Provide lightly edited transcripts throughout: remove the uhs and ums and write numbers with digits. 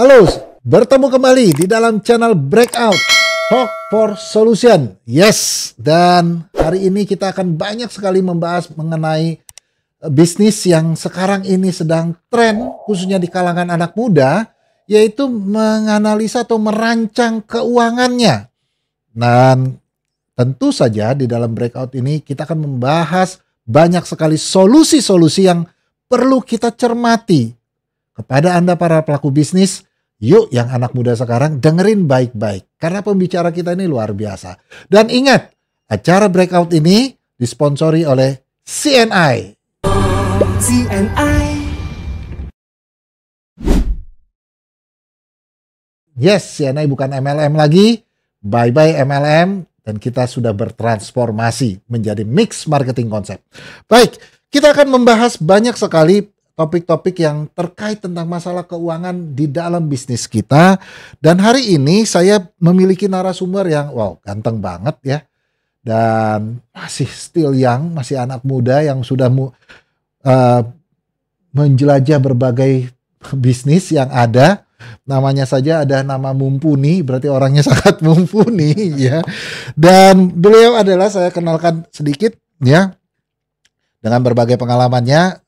Halo, bertemu kembali di dalam channel Breakout Talk for Solution. Yes, dan hari ini kita akan banyak sekali membahas mengenai bisnis yang sekarang ini sedang tren, khususnya di kalangan anak muda, yaitu menganalisa atau merancang keuangannya. Dan tentu saja di dalam breakout ini kita akan membahas banyak sekali solusi-solusi yang perlu kita cermati. Kepada Anda para pelaku bisnis, yuk yang anak muda sekarang dengerin baik-baik. Karena pembicara kita ini luar biasa. Dan ingat, acara breakout ini disponsori oleh CNI. Yes, CNI bukan MLM lagi. Bye-bye MLM. Dan kita sudah bertransformasi menjadi mix marketing konsep. Baik, kita akan membahas banyak sekali topik-topik yang terkait tentang masalah keuangan di dalam bisnis kita. Dan hari ini saya memiliki narasumber yang ganteng banget ya. Dan masih still young, masih anak muda yang sudah menjelajah berbagai bisnis yang ada. Namanya saja ada nama mumpuni, berarti orangnya sangat mumpuni ya. Dan beliau adalah, saya kenalkan sedikit ya, dengan berbagai pengalamannya.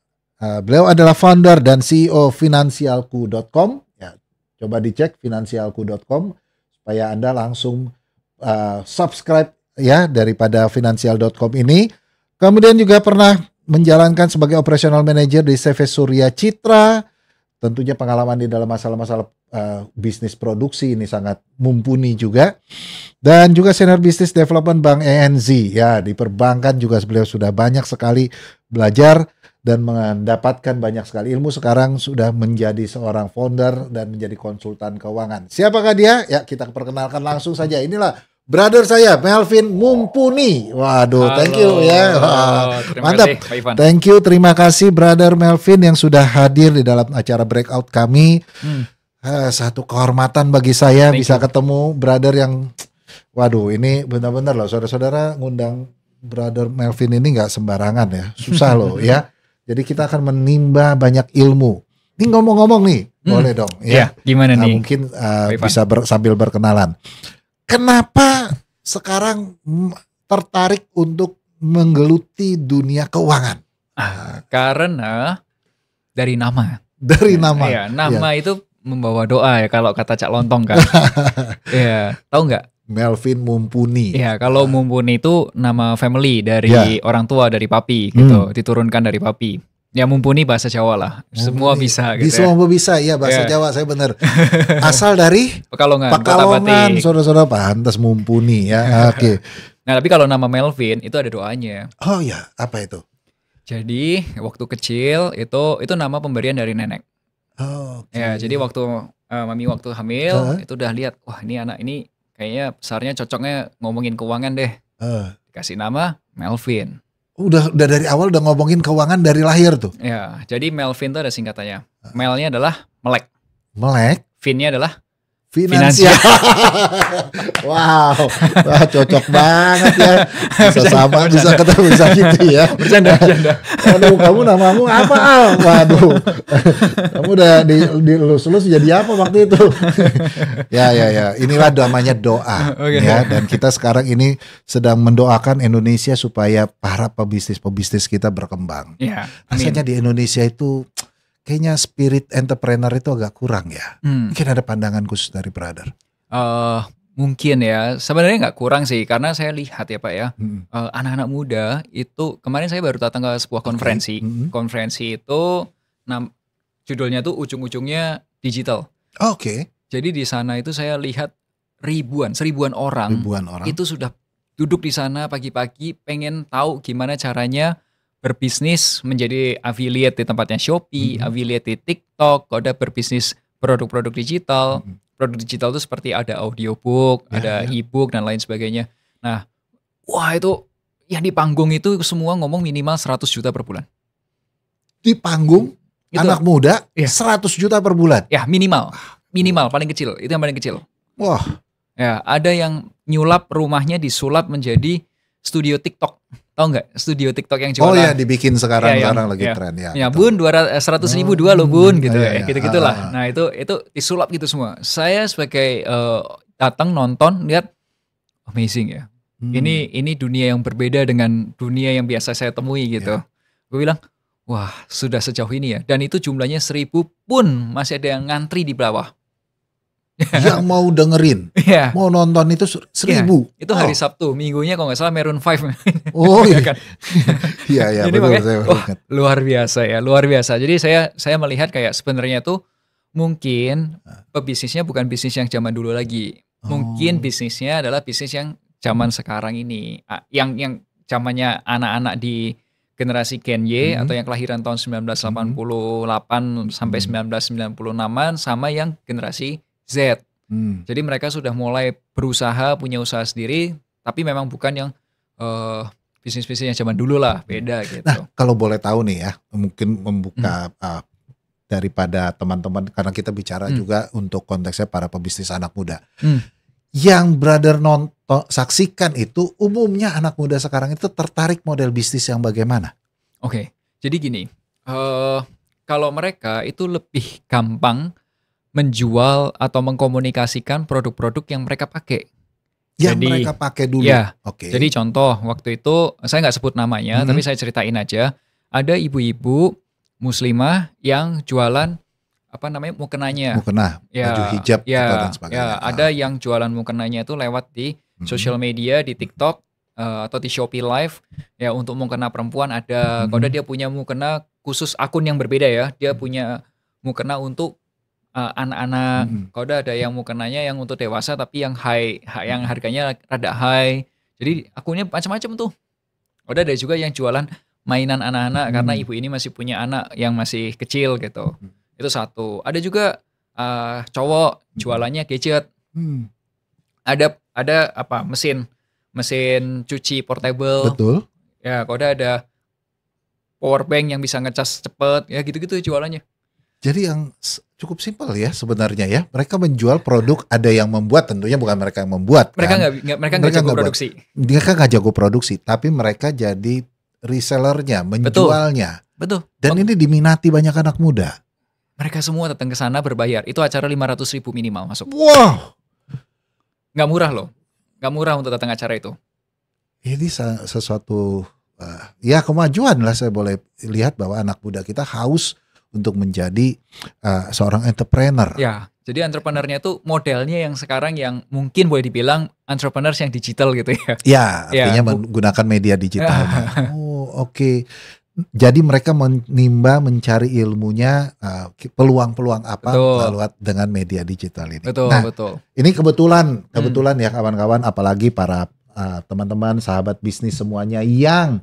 Beliau adalah founder dan CEO Finansialku.com. Ya, coba dicek Finansialku.com supaya Anda langsung subscribe ya daripada Finansial.com ini. Kemudian juga pernah menjalankan sebagai operational manager di CV Surya Citra. Tentunya pengalaman di dalam masalah-masalah bisnis produksi ini sangat mumpuni juga. Dan juga senior business development Bank ENZ. Ya, di perbankan juga beliau sudah banyak sekali belajar dan mendapatkan banyak sekali ilmu. Sekarang sudah menjadi seorang founder dan menjadi konsultan keuangan. Siapakah dia? Ya, kita perkenalkan langsung saja. Inilah brother saya, Melvin Mumpuni. Waduh, halo, thank you ya. Mantap. Thank you, terima kasih brother Melvin yang sudah hadir di dalam acara breakout kami. Satu kehormatan bagi saya bisa ketemu brother yang, waduh, ini benar-benar loh, saudara-saudara, ngundang brother Melvin ini nggak sembarangan ya, susah loh ya. Jadi kita akan menimba banyak ilmu. Ini ngomong-ngomong nih, boleh dong ya. Gimana nih? Mungkin bisa sambil berkenalan. Kenapa sekarang tertarik untuk menggeluti dunia keuangan? Karena dari nama. Dari nama. Iya, nama itu membawa doa ya kalau kata Cak Lontong kan. Iya, tahu nggak? Melvin Mumpuni. Iya, kalau Mumpuni itu nama family dari orang tua, dari papi gitu, diturunkan dari papi. Ya Mumpuni bahasa Jawa lah, semua bisa gitu. Semua bisa ya bahasa Jawa, saya benar. Asal dari Pekalongan, saudara-saudara, pantas Mumpuni ya. Oke. Nah tapi kalau nama Melvin itu ada doanya. Oh ya, apa itu? Jadi waktu kecil itu nama pemberian dari nenek. Ya, jadi waktu mami waktu hamil itu udah lihat, wah ini anak ini kayaknya besarnya cocoknya ngomongin keuangan deh. Dikasih nama Melvin. Udah dari awal udah ngomongin keuangan dari lahir tuh. Ya, jadi Melvin tuh ada singkatannya. Melnya adalah melek. Melek. Finnya adalah finansial. Wow, cocok banget ya. Bisa sama, bisa ketemu, bisa gitu ya. Bercanda. Aduh, kamu namamu apa, Al? Waduh, kamu udah dilulus-lulus jadi apa waktu itu? Ya. Inilah namanya doa. Ya, dan kita sekarang ini sedang mendoakan Indonesia supaya para pebisnis kita berkembang. Ya, rasanya di Indonesia itu kayaknya spirit entrepreneur itu agak kurang ya. Mungkin ada pandangan khusus dari brother. Mungkin ya. Sebenarnya nggak kurang sih. Karena saya lihat ya Pak ya. Anak-anak muda itu. Kemarin saya baru datang ke sebuah konferensi. Konferensi itu judulnya tuh ujung-ujungnya digital. Oke. Jadi di sana itu saya lihat seribuan orang. Itu sudah duduk di sana pagi-pagi. Pengen tahu gimana caranya berbisnis menjadi affiliate di tempatnya Shopee, affiliate di TikTok, ada berbisnis produk-produk digital. Produk digital itu seperti ada audiobook, ada e-book dan lain sebagainya. Nah, wah itu yang di panggung itu semua ngomong minimal 100 juta per bulan. Di panggung itu, anak muda 100 juta per bulan? Ya minimal paling kecil, itu yang paling kecil. Wah. Ya, ada yang nyulap rumahnya disulap menjadi studio TikTok. Tahu nggak studio TikTok yang jualan? Oh ya, dibikin sekarang ya, lagi ya. tren ya. Ya Bun, 100.000 dua loh Bun, gitu ya, gitu-gitulah. Ah. Nah itu disulap gitu semua. Saya sebagai datang nonton, lihat amazing ya. Ini dunia yang berbeda dengan dunia yang biasa saya temui gitu. Gue bilang, wah sudah sejauh ini ya. Dan itu jumlahnya 1.000 pun masih ada yang ngantri di bawah. Yang mau dengerin, mau nonton itu 1.000. Itu hari Sabtu, minggunya kalau nggak salah Maroon 5. Oh iya kan? Iya Jadi makanya, luar biasa ya, luar biasa. Jadi saya melihat kayak sebenarnya tuh mungkin pebisnisnya bukan bisnis yang zaman dulu lagi. Mungkin bisnisnya adalah bisnis yang zaman sekarang ini, yang zamannya anak-anak di generasi Gen Y atau yang kelahiran tahun 1988 sampai 1996-an sama yang generasi Z. Jadi mereka sudah mulai berusaha punya usaha sendiri, tapi memang bukan yang bisnis-bisnis yang zaman dulu lah, beda gitu. Nah, kalau boleh tahu nih ya, mungkin membuka daripada teman-teman, karena kita bicara juga untuk konteksnya para pebisnis anak muda. Yang brother nonton saksikan itu umumnya anak muda sekarang itu tertarik model bisnis yang bagaimana? Oke, jadi gini, kalau mereka itu lebih gampang menjual atau mengkomunikasikan produk-produk yang mereka pakai. Yang mereka pakai dulu. Ya, jadi contoh waktu itu saya nggak sebut namanya, tapi saya ceritain aja. Ada ibu-ibu muslimah yang jualan mukenanya. Mukena, baju hijab dan sebagainya. Ada yang jualan mukenanya itu lewat di social media, di TikTok atau di Shopee Live. Ya untuk mukena perempuan ada. Kalau dia punya mukena khusus akun yang berbeda ya. Dia punya mukena untuk anak-anak. Kalau ada yang mukenanya yang untuk dewasa tapi yang high, yang harganya rada high. Jadi akunnya macam-macam tuh. Ada juga yang jualan mainan anak-anak karena ibu ini masih punya anak yang masih kecil gitu. Itu satu. Ada juga cowok jualannya gadget. Ada mesin cuci portable. Betul. Ya, kalau ada power bank yang bisa ngecas cepet, ya gitu-gitu jualannya. Jadi yang cukup simpel ya sebenarnya ya. Mereka menjual produk, ada yang membuat, tentunya bukan mereka yang membuat. Mereka nggak jago produksi. Mereka nggak jago produksi, tapi mereka jadi resellernya, menjualnya. Betul. Dan ini diminati banyak anak muda. Mereka semua datang ke sana berbayar. Itu acara 500.000 minimal masuk. Wow. Nggak murah loh. Nggak murah untuk datang acara itu. Ini sesuatu kemajuan lah, saya boleh lihat bahwa anak muda kita haus untuk menjadi seorang entrepreneur. Ya, jadi entrepreneurnya itu modelnya yang sekarang yang mungkin boleh dibilang entrepreneurs yang digital gitu ya. Ya, artinya menggunakan media digital. Oke. Jadi mereka menimba mencari ilmunya, peluang-peluang apa lewat dengan media digital ini. Betul. Ini kebetulan ya kawan-kawan, apalagi para teman-teman, sahabat bisnis semuanya yang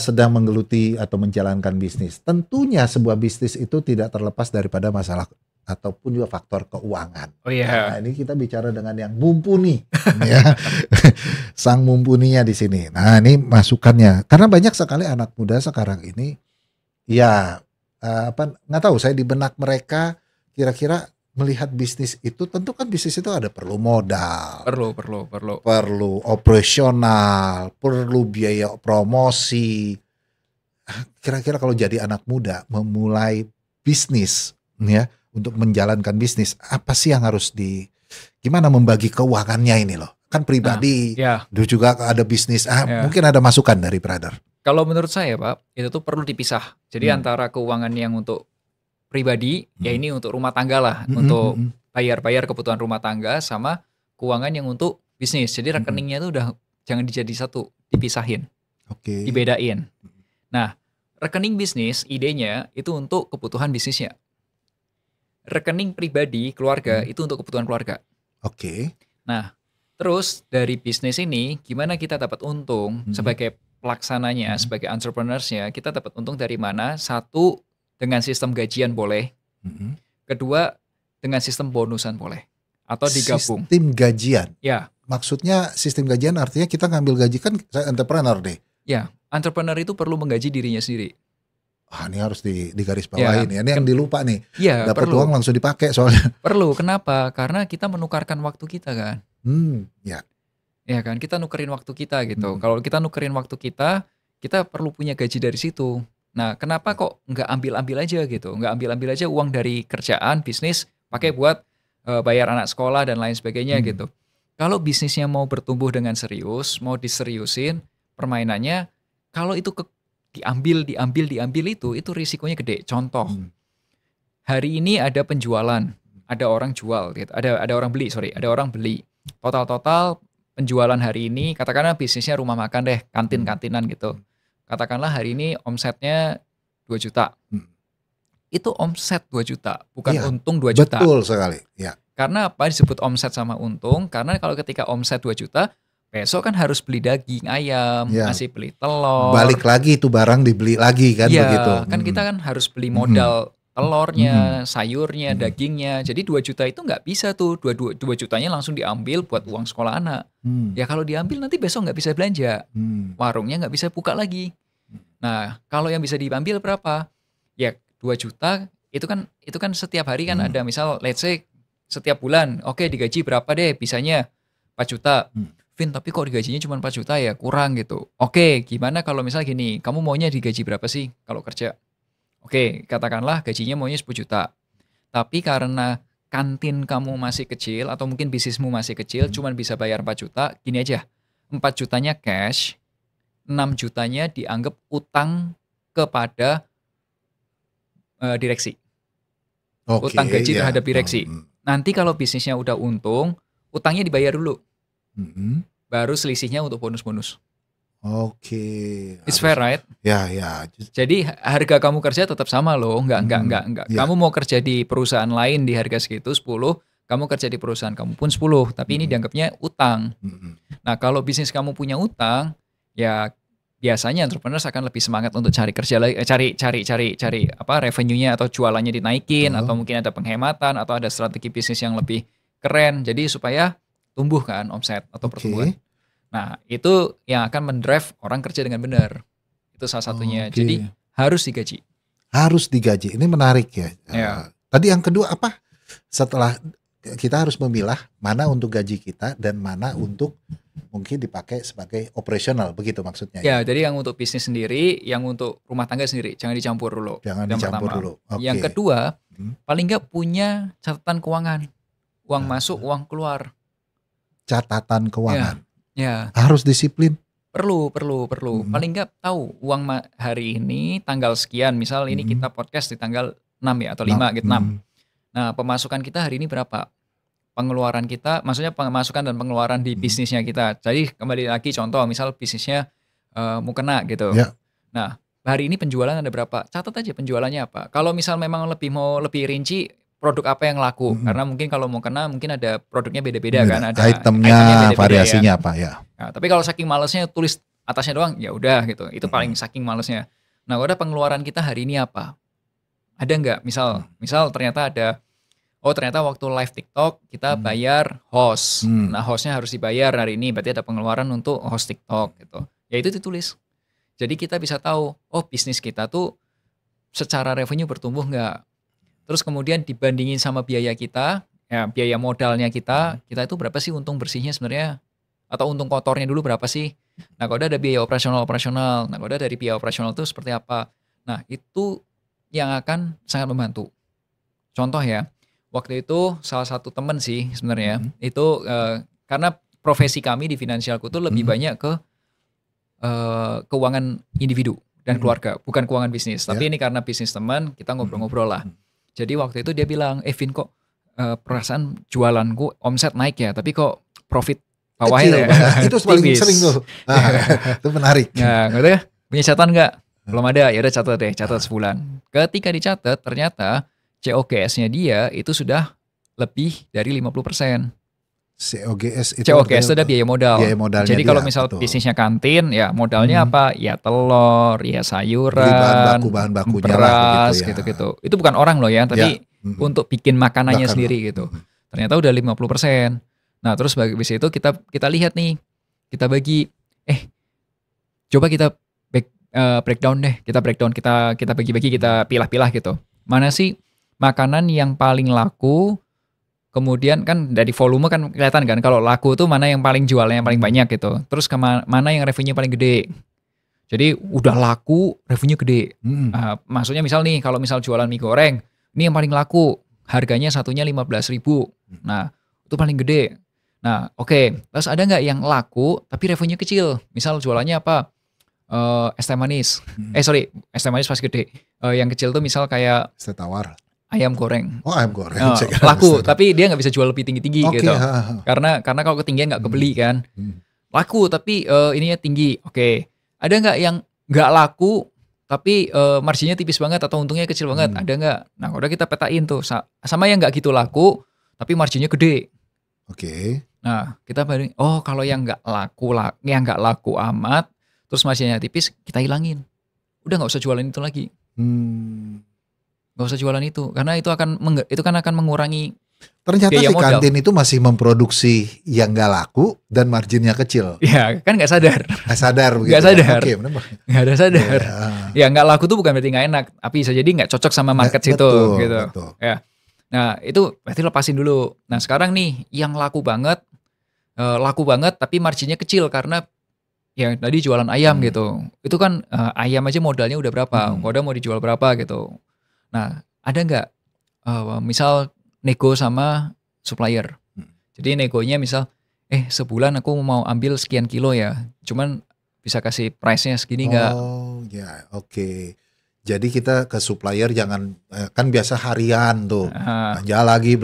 sedang menggeluti atau menjalankan bisnis. Tentunya sebuah bisnis itu tidak terlepas daripada masalah ataupun juga faktor keuangan. Nah, ini kita bicara dengan yang mumpuni, ya. Sang mumpuninya di sini. Nah, ini masukannya. Karena banyak sekali anak muda sekarang ini, nggak tahu saya di benak mereka kira-kira melihat bisnis itu, tentu kan bisnis itu ada perlu modal, perlu operasional, perlu biaya promosi. Kira-kira kalau jadi anak muda memulai bisnis, ya, untuk menjalankan bisnis, apa sih yang harus gimana membagi keuangannya ini loh? Kan pribadi, juga ada bisnis. Mungkin ada masukan dari brother. Kalau menurut saya Pak, itu tuh perlu dipisah. Jadi antara keuangan yang untuk pribadi, ya ini untuk rumah tangga lah, untuk bayar kebutuhan rumah tangga, sama keuangan yang untuk bisnis. Jadi rekeningnya itu udah jangan dijadi satu, dipisahin, dibedain. Nah, rekening bisnis idenya itu untuk kebutuhan bisnisnya. Rekening pribadi keluarga itu untuk kebutuhan keluarga. Nah, terus dari bisnis ini gimana kita dapat untung sebagai pelaksananya, sebagai entrepreneursnya, kita dapat untung dari mana? Satu, dengan sistem gajian boleh. Kedua, dengan sistem bonusan boleh. Atau digabung. Sistem gajian? Ya. Maksudnya sistem gajian artinya kita ngambil gaji, kan saya entrepreneur deh. Ya, entrepreneur itu perlu menggaji dirinya sendiri. Ini harus digaris bawahi nih. Ini yang dilupa nih. Dapat uang langsung dipakai soalnya. Perlu. Kenapa? Karena kita menukarkan waktu kita kan. Ya kan, kita nukerin waktu kita gitu. Kalau kita nukerin waktu kita perlu punya gaji dari situ. Nah, kenapa kok nggak ambil-ambil aja gitu? Nggak ambil-ambil aja uang dari kerjaan, bisnis, pakai buat bayar anak sekolah dan lain sebagainya gitu. Kalau bisnisnya mau bertumbuh dengan serius, mau diseriusin permainannya, kalau itu diambil itu risikonya gede. Contoh, hari ini ada penjualan, ada orang jual gitu, ada orang beli, ada orang beli. Total penjualan hari ini, katakanlah bisnisnya rumah makan deh, kantin-kantinan gitu. Katakanlah hari ini omsetnya 2 juta. Itu omset 2 juta, bukan untung 2 juta. Betul sekali. Ya. Karena apa disebut omset sama untung? Karena kalau ketika omset 2 juta, besok kan harus beli daging ayam, masih beli telur. Balik lagi itu barang dibeli lagi kan begitu. Kan kita kan harus beli modal telurnya, sayurnya, dagingnya. Jadi 2 juta itu nggak bisa tuh. 2 jutanya langsung diambil buat uang sekolah anak. Ya kalau diambil nanti besok nggak bisa belanja. Warungnya nggak bisa buka lagi. Nah, kalau yang bisa diambil berapa? Ya 2 juta itu kan setiap hari kan ada, misal let's say setiap bulan, oke digaji berapa deh, bisanya 4 juta. Vin, tapi kok digajinya cuma 4 juta ya, kurang gitu. Oke, gimana kalau misal gini, kamu maunya digaji berapa sih kalau kerja? Oke, katakanlah gajinya maunya 10 juta. Tapi karena kantin kamu masih kecil atau mungkin bisnismu masih kecil, cuman bisa bayar 4 juta, gini aja. 4 jutanya cash, 6 jutanya dianggap utang kepada direksi. Utang gaji terhadap direksi. Nanti kalau bisnisnya udah untung, utangnya dibayar dulu. Baru selisihnya untuk bonus-bonus. It's fair, right? Ya. Jadi harga kamu kerja tetap sama loh, enggak. Kamu mau kerja di perusahaan lain di harga segitu 10, kamu kerja di perusahaan kamu pun 10, tapi ini dianggapnya utang. Nah, kalau bisnis kamu punya utang, ya biasanya entrepreneurs akan lebih semangat untuk cari kerja lagi, cari apa revenue-nya atau jualannya dinaikin, atau mungkin ada penghematan atau ada strategi bisnis yang lebih keren. Jadi supaya tumbuh kan omset atau pertumbuhan. Nah, itu yang akan mendrive orang kerja dengan benar. Itu salah satunya. Jadi harus digaji. Harus digaji. Ini menarik ya. Tadi yang kedua apa? Setelah kita harus memilah mana untuk gaji kita dan mana untuk mungkin dipakai sebagai operasional, begitu maksudnya. Ya, jadi yang untuk bisnis sendiri, yang untuk rumah tangga sendiri, jangan dicampur dulu. Jangan dicampur dulu. Yang kedua, paling nggak punya catatan keuangan. Uang masuk, uang keluar. Catatan keuangan. Ya. Harus disiplin. Perlu. Paling nggak tahu uang hari ini tanggal sekian. Misal ini kita podcast di tanggal 6 ya atau 5 gitu 6. Nah, pemasukan kita hari ini berapa? Pengeluaran kita, maksudnya pemasukan dan pengeluaran di bisnisnya kita. Jadi kembali lagi contoh, misal bisnisnya mukena gitu. Nah, hari ini penjualan ada berapa? Catat aja penjualannya apa. Kalau misal memang mau lebih rinci, produk apa yang laku, karena mungkin kalau mau kena mungkin ada produknya beda-beda kan, ada itemnya variasinya apa ya. Nah, tapi kalau saking malesnya tulis atasnya doang, ya udah gitu, itu paling saking malesnya. Nah, udah pengeluaran kita hari ini apa, ada nggak? Misal ternyata ada, ternyata waktu live TikTok kita bayar host, nah hostnya harus dibayar hari ini, berarti ada pengeluaran untuk host TikTok gitu, ya itu ditulis. Jadi kita bisa tahu, bisnis kita tuh secara revenue bertumbuh nggak. Terus kemudian dibandingin sama biaya kita, ya biaya modalnya kita itu berapa sih untung bersihnya sebenarnya? Atau untung kotornya dulu berapa sih? Nah, kalau ada biaya operasional. Nah, kalau dari biaya operasional itu seperti apa? Nah, itu yang akan sangat membantu. Contoh ya, waktu itu salah satu teman sih sebenarnya, itu karena profesi kami di Finansialku tuh lebih banyak ke keuangan individu dan keluarga, bukan keuangan bisnis. Tapi ini karena bisnis teman, kita ngobrol-ngobrol lah. Jadi waktu itu dia bilang, Vin kok perasaan jualanku omset naik ya, tapi kok profit bawahnya ya. Itu paling sering tuh. Itu menarik. Nah, gitu ya. Punya catatan nggak? Belum ada, ya udah catat sebulan. Ketika dicatat, ternyata COGS-nya dia itu sudah lebih dari 50%. COGS itu ada biaya modal. Jadi kalau misal bisnisnya kantin, ya modalnya apa? Ya telur, ya sayuran, bahan bakunya beras, gitu-gitu. Itu bukan orang loh ya, tapi untuk bikin makanannya sendiri gitu. Ternyata udah 50%. Nah, terus habis itu kita lihat nih, kita bagi, coba kita breakdown deh, kita bagi-bagi, kita pilah-pilah gitu. Mana sih makanan yang paling laku kemudian kan dari volume kan kelihatan kan kalau laku tuh mana yang paling jualnya yang paling banyak gitu. Terus mana yang revenue paling gede. Jadi udah laku, revenue gede. Maksudnya misal nih, kalau misal jualan mie goreng, ini yang paling laku, harganya satunya 15.000. Nah, itu paling gede. Nah, oke. Terus ada nggak yang laku tapi revenue kecil? Misal jualannya apa? Es teh manis. Es teh manis pasti gede. Yang kecil tuh misal kayak es teh tawar. Ayam goreng. Oh, ayam goreng. Laku, tapi dia nggak bisa jual lebih tinggi-tinggi gitu. Karena kalau ketinggian nggak kebeli kan. Laku, tapi ininya tinggi. Oke. Ada nggak yang nggak laku tapi marginnya tipis banget atau untungnya kecil banget? Ada nggak? Nah, udah kita petain tuh. Sama yang nggak gitu laku tapi marginnya gede. Oke. Nah, kita banding. Oh, kalau yang nggak laku amat, terus marginnya tipis, kita hilangin. Udah nggak usah jualan itu lagi. Nggak usah jualan itu, karena itu kan akan mengurangi. Ternyata si kantin itu masih memproduksi yang nggak laku dan marginnya kecil. Ya, kan nggak sadar. Nggak sadar begitu. Nggak sadar. Oke, nggak ada sadar. Ya, nggak laku tuh bukan berarti nggak enak, tapi bisa jadi nggak cocok sama market situ. Gitu. Betul. Ya. Nah, itu berarti lepasin dulu. Nah, sekarang nih yang laku banget tapi marginnya kecil karena ya tadi jualan ayam gitu. Itu kan ayam aja modalnya udah berapa, udah mau dijual berapa gitu. Nah, ada nggak misal nego sama supplier. Jadi negonya misal, sebulan aku mau ambil sekian kilo ya, cuman bisa kasih price-nya segini nggak? Oh ya, oke. Jadi kita ke supplier jangan, kan biasa harian tuh, belanja lagi.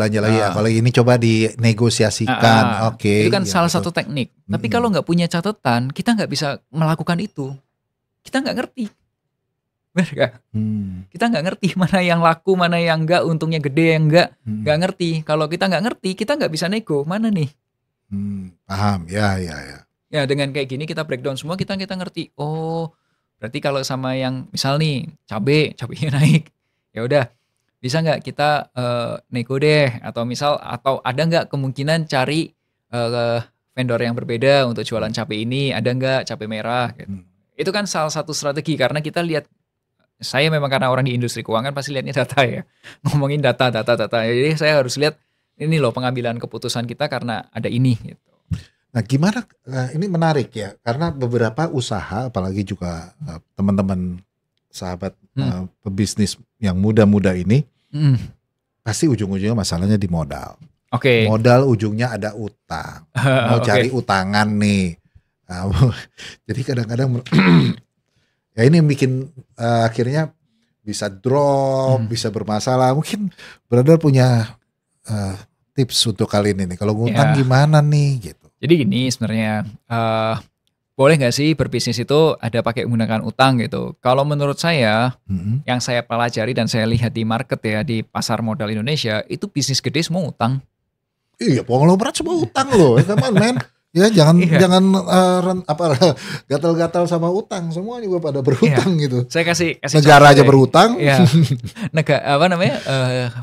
Kalau ini coba dinegosiasikan, oke. Itu kan salah satu teknik. Tapi kalau nggak punya catatan, kita nggak bisa melakukan itu. Kita nggak ngerti. Benar gak? Kita nggak ngerti mana yang laku, mana yang enggak, untungnya gede yang enggak, nggak ngerti. Kalau kita nggak ngerti, kita nggak bisa nego mana nih. Paham, ya. Ya dengan kayak gini kita breakdown semua, kita ngerti. Oh, berarti kalau sama yang misal nih cabenya naik, ya udah bisa nggak kita nego deh, atau ada nggak kemungkinan cari vendor yang berbeda untuk jualan cabai ini, ada nggak cabai merah? Gitu. Itu kan salah satu strategi karena kita lihat. Saya memang karena orang di industri keuangan pasti lihatnya data ya. Ngomongin data. Jadi saya harus lihat ini loh pengambilan keputusan kita karena ada ini gitu. Nah, gimana ini menarik ya karena beberapa usaha apalagi juga teman-teman sahabat pebisnis yang muda-muda ini pasti ujung-ujungnya masalahnya di modal. Oke. Modal ujungnya ada utang. Mau cari utangan nih. Nah, jadi kadang-kadang ya ini yang bikin akhirnya bisa drop, bisa bermasalah. Mungkin brother punya tips untuk kali ini nih. Kalau ngutang gimana nih gitu. Jadi gini sebenarnya, boleh nggak sih berbisnis itu ada pakai menggunakan utang gitu. Kalau menurut saya, yang saya pelajari dan saya lihat di market ya, di pasar modal Indonesia, itu bisnis gede semua utang. Iya, konglomerat semua utang loh. Come on, man. Ya jangan gatal-gatal sama utang, semua juga pada berutang gitu. Saya kasih negara aja berutang. Ya.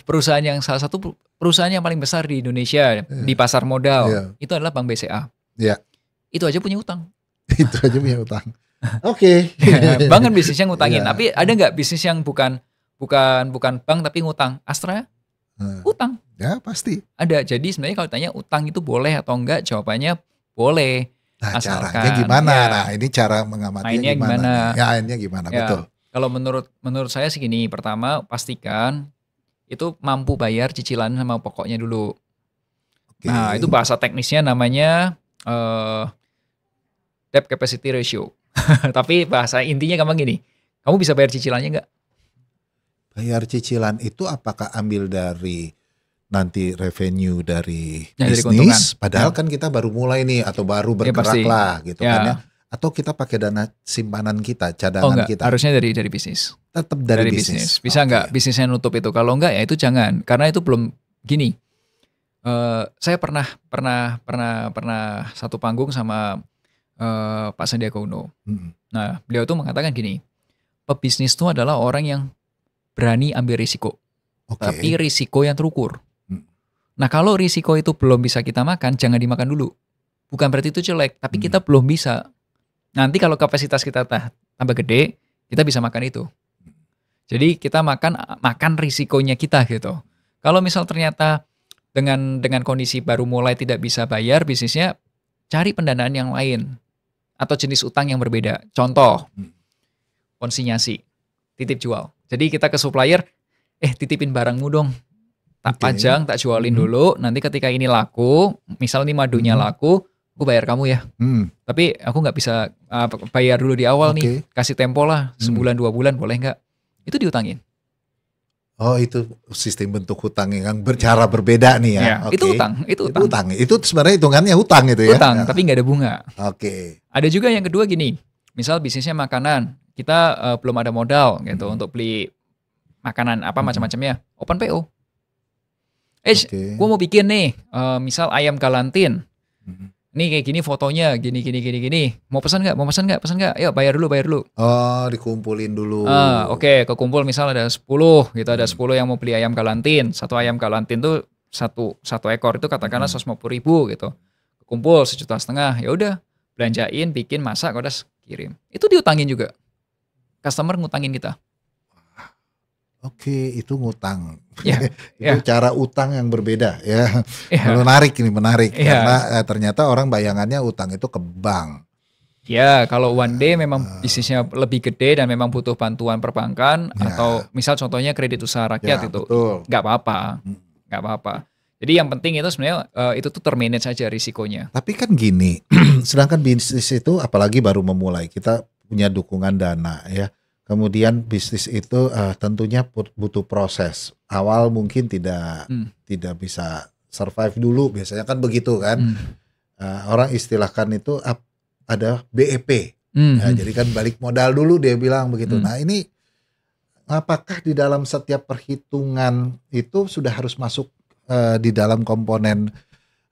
Perusahaan yang salah satu perusahaan yang paling besar di Indonesia di pasar modal itu adalah Bank BCA. Iya. Itu aja punya utang. Itu aja punya utang. Oke. Bank kan bisnisnya ngutangin. Tapi ada nggak bisnis yang bukan bank tapi ngutang? Astra? Utang. Ya pasti. Ada. Jadi sebenarnya kalau ditanya utang itu boleh atau enggak, jawabannya boleh. Nah, caranya gimana? Nah, ini cara mengamatinya gimana? Ya, mainnya gimana? Ya, betul. Kalau menurut saya sih gini, pertama pastikan itu mampu bayar cicilan sama pokoknya dulu. Okay. Nah, itu bahasa teknisnya namanya debt capacity ratio. Tapi bahasa intinya gampang gini, kamu bisa bayar cicilannya nggak? Bayar cicilan itu apakah ambil dari nanti revenue dari bisnis, padahal kan kita baru mulai nih atau baru bergerak lah gitu kan ya. Atau kita pakai dana simpanan kita, cadangan kita. Harusnya dari bisnis. Tetap dari bisnis. Bisa nggak bisnisnya nutup itu? Kalau nggak ya itu jangan, karena itu belum gini. Saya pernah satu panggung sama Pak Sandiaga Uno. Nah, beliau tuh mengatakan gini, pebisnis itu adalah orang yang berani ambil risiko, tapi risiko yang terukur. Nah, kalau risiko itu belum bisa kita makan, jangan dimakan dulu. Bukan berarti itu jelek, tapi kita belum bisa. Nanti kalau kapasitas kita tambah gede, kita bisa makan itu. Jadi kita makan risikonya kita gitu. Kalau misal ternyata dengan kondisi baru mulai tidak bisa bayar bisnisnya, cari pendanaan yang lain atau jenis utang yang berbeda. Contoh, konsinyasi, titip jual. Jadi kita ke supplier, titipin barangmu dong. Tak pajang, tak jualin dulu. Nanti ketika ini laku, misal nih madunya laku, aku bayar kamu ya. Tapi aku nggak bisa bayar dulu di awal nih. Kasih tempo lah, sebulan 2 bulan boleh nggak? Itu diutangin. Oh, itu sistem bentuk hutang yang bercara berbeda nih ya. Itu utang. Itu sebenarnya hitungannya hutang itu ya. Utang, tapi nggak ada bunga. Ada juga yang kedua gini, misal bisnisnya makanan, kita belum ada modal gitu untuk beli makanan apa macam-macamnya, open PO. Gue mau bikin nih, misal ayam galantin. Nih kayak gini fotonya, gini. Mau pesan nggak? Pesan nggak? Yuk bayar dulu. Oh, dikumpulin dulu. Kekumpul misal ada 10 gitu, ada 10 yang mau beli ayam galantin. Satu ayam galantin tuh satu ekor itu katakanlah 150.000 gitu. Kumpul 1,5 juta. Ya udah, belanjain, bikin, masak, udah kirim. Itu diutangin juga. Customer ngutangin kita. Itu ngutang. Itu cara utang yang berbeda ya. Menarik karena ternyata orang bayangannya utang itu ke bank. Ya, kalau one day memang bisnisnya lebih gede dan memang butuh bantuan perbankan atau misal contohnya kredit usaha rakyat itu nggak apa-apa. Jadi yang penting itu sebenarnya itu tuh termanage saja risikonya. Tapi kan gini, sedangkan bisnis itu apalagi baru memulai, kita punya dukungan dana ya. Kemudian bisnis itu tentunya butuh proses. Awal mungkin tidak bisa survive dulu, biasanya kan begitu kan. Orang istilahkan itu ada BEP. Jadi kan balik modal dulu dia bilang begitu. Nah ini apakah di dalam setiap perhitungan itu sudah harus masuk di dalam komponen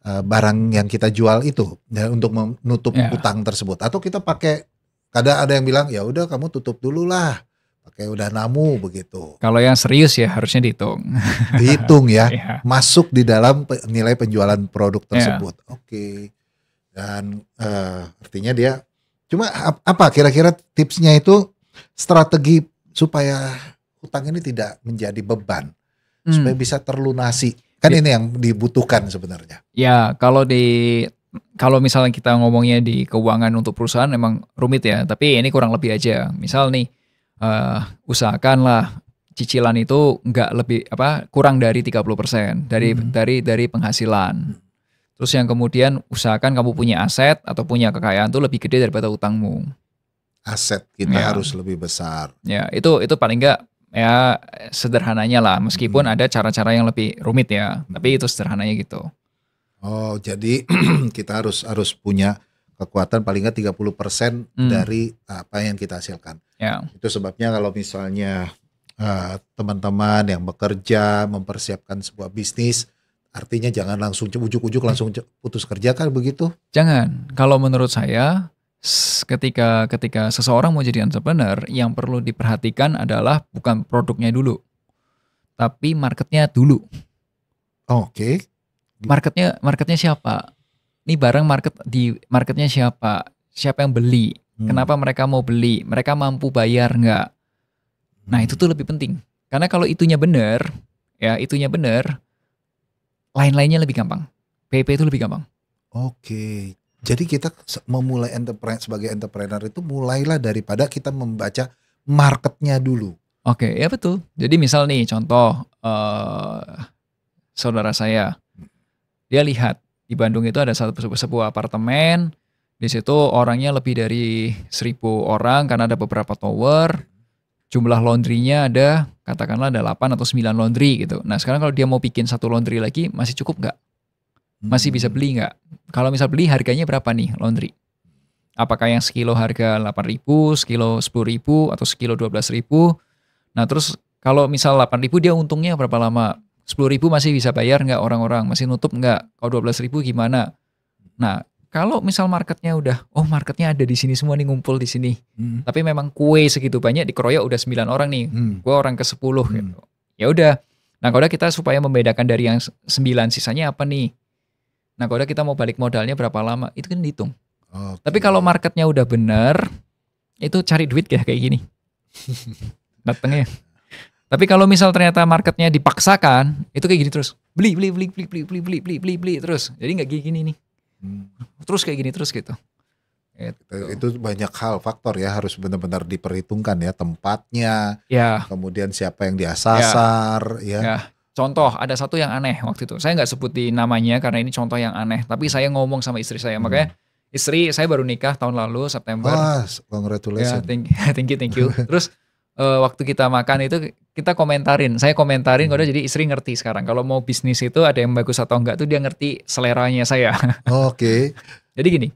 barang yang kita jual itu ya, untuk menutup utang tersebut, atau kita pakai, kadang ada yang bilang ya udah kamu tutup dulu lah pakai udah namu begitu. Kalau yang serius ya harusnya dihitung ya. Masuk di dalam nilai penjualan produk tersebut. Dan artinya dia cuma apa kira-kira tipsnya itu, strategi supaya hutang ini tidak menjadi beban, supaya bisa terlunasi. Kan ini yang dibutuhkan sebenarnya. Ya, kalau misalnya kita ngomongnya di keuangan untuk perusahaan memang rumit ya, tapi ini kurang lebih aja. Misal nih, usahakanlah cicilan itu kurang dari 30% dari penghasilan. Terus yang kemudian usahakan kamu punya aset atau punya kekayaan itu lebih gede daripada utangmu. Aset kita harus lebih besar. Ya, itu paling enggak ya sederhananya lah, meskipun ada cara-cara yang lebih rumit ya, tapi itu sederhananya gitu. Oh, jadi kita harus punya kekuatan paling nggak 30% dari apa yang kita hasilkan. Itu sebabnya kalau misalnya teman-teman yang bekerja mempersiapkan sebuah bisnis, artinya jangan langsung ujuk-ujuk langsung putus kerja kan begitu? Jangan. Kalau menurut saya ketika seseorang mau jadi entrepreneur, yang perlu diperhatikan adalah bukan produknya dulu, tapi marketnya dulu. Marketnya siapa? Ini barang marketnya siapa? Siapa yang beli? Kenapa mereka mau beli? Mereka mampu bayar nggak? Nah itu tuh lebih penting. Karena kalau itunya benar, lain-lainnya lebih gampang. PP itu lebih gampang. Jadi kita memulai sebagai entrepreneur itu mulailah daripada kita membaca marketnya dulu. Ya betul. Jadi misal nih contoh saudara saya, dia lihat di Bandung itu ada sebuah apartemen, di situ orangnya lebih dari 1.000 orang karena ada beberapa tower, jumlah laundrynya ada katakanlah ada 8 atau 9 laundry gitu. Nah sekarang kalau dia mau bikin satu laundry lagi masih cukup nggak? Masih bisa beli nggak? Kalau misal beli harganya berapa nih laundry? Apakah yang sekilo harga 8.000, sekilo 10.000 atau sekilo 12.000? Nah terus kalau misal 8.000 dia untungnya berapa lama? 10.000 masih bisa bayar nggak orang-orang? Masih nutup nggak? Kalau 12.000 gimana? Nah kalau misal marketnya marketnya ada di sini semua nih, ngumpul di sini. Tapi memang kue segitu banyak dikeroyok udah 9 orang nih. Gue orang ke 10 gitu. Ya udah. Nah kalau kita supaya membedakan dari yang 9 sisanya apa nih? Nah kalau kita mau balik modalnya berapa lama? Itu kan dihitung. Tapi kalau marketnya udah bener, itu cari duit kayak gini. Datangnya. Tapi kalau misal ternyata marketnya dipaksakan, itu kayak gini terus. Beli terus. Jadi nggak gini nih. Terus kayak gini terus gitu. Itu banyak hal faktor ya, harus benar-benar diperhitungkan ya, tempatnya, kemudian siapa yang disasar ya. Contoh, ada satu yang aneh waktu itu. Saya nggak sebutin namanya karena ini contoh yang aneh. Tapi saya ngomong sama istri saya. Makanya istri saya baru nikah tahun lalu September. Congratulations. Thank you. Terus waktu kita makan itu kita komentarin. Saya komentarin jadi istri ngerti sekarang. Kalau mau bisnis itu ada yang bagus atau enggak tuh dia ngerti seleranya saya. Oke. Jadi gini,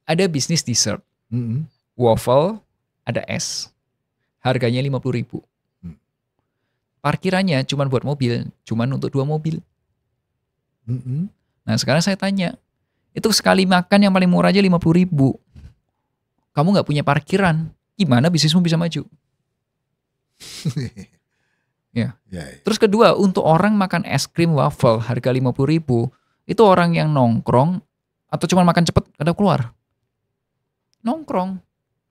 ada bisnis dessert, waffle, ada es. Harganya 50.000. Parkirannya cuma buat mobil, cuma untuk 2 mobil. Nah sekarang saya tanya, itu sekali makan yang paling murah aja 50.000. Kamu nggak punya parkiran, gimana bisnismu bisa maju? Terus kedua, untuk orang makan es krim waffle harga 50.000, itu orang yang nongkrong atau cuma makan cepet kada keluar? Nongkrong.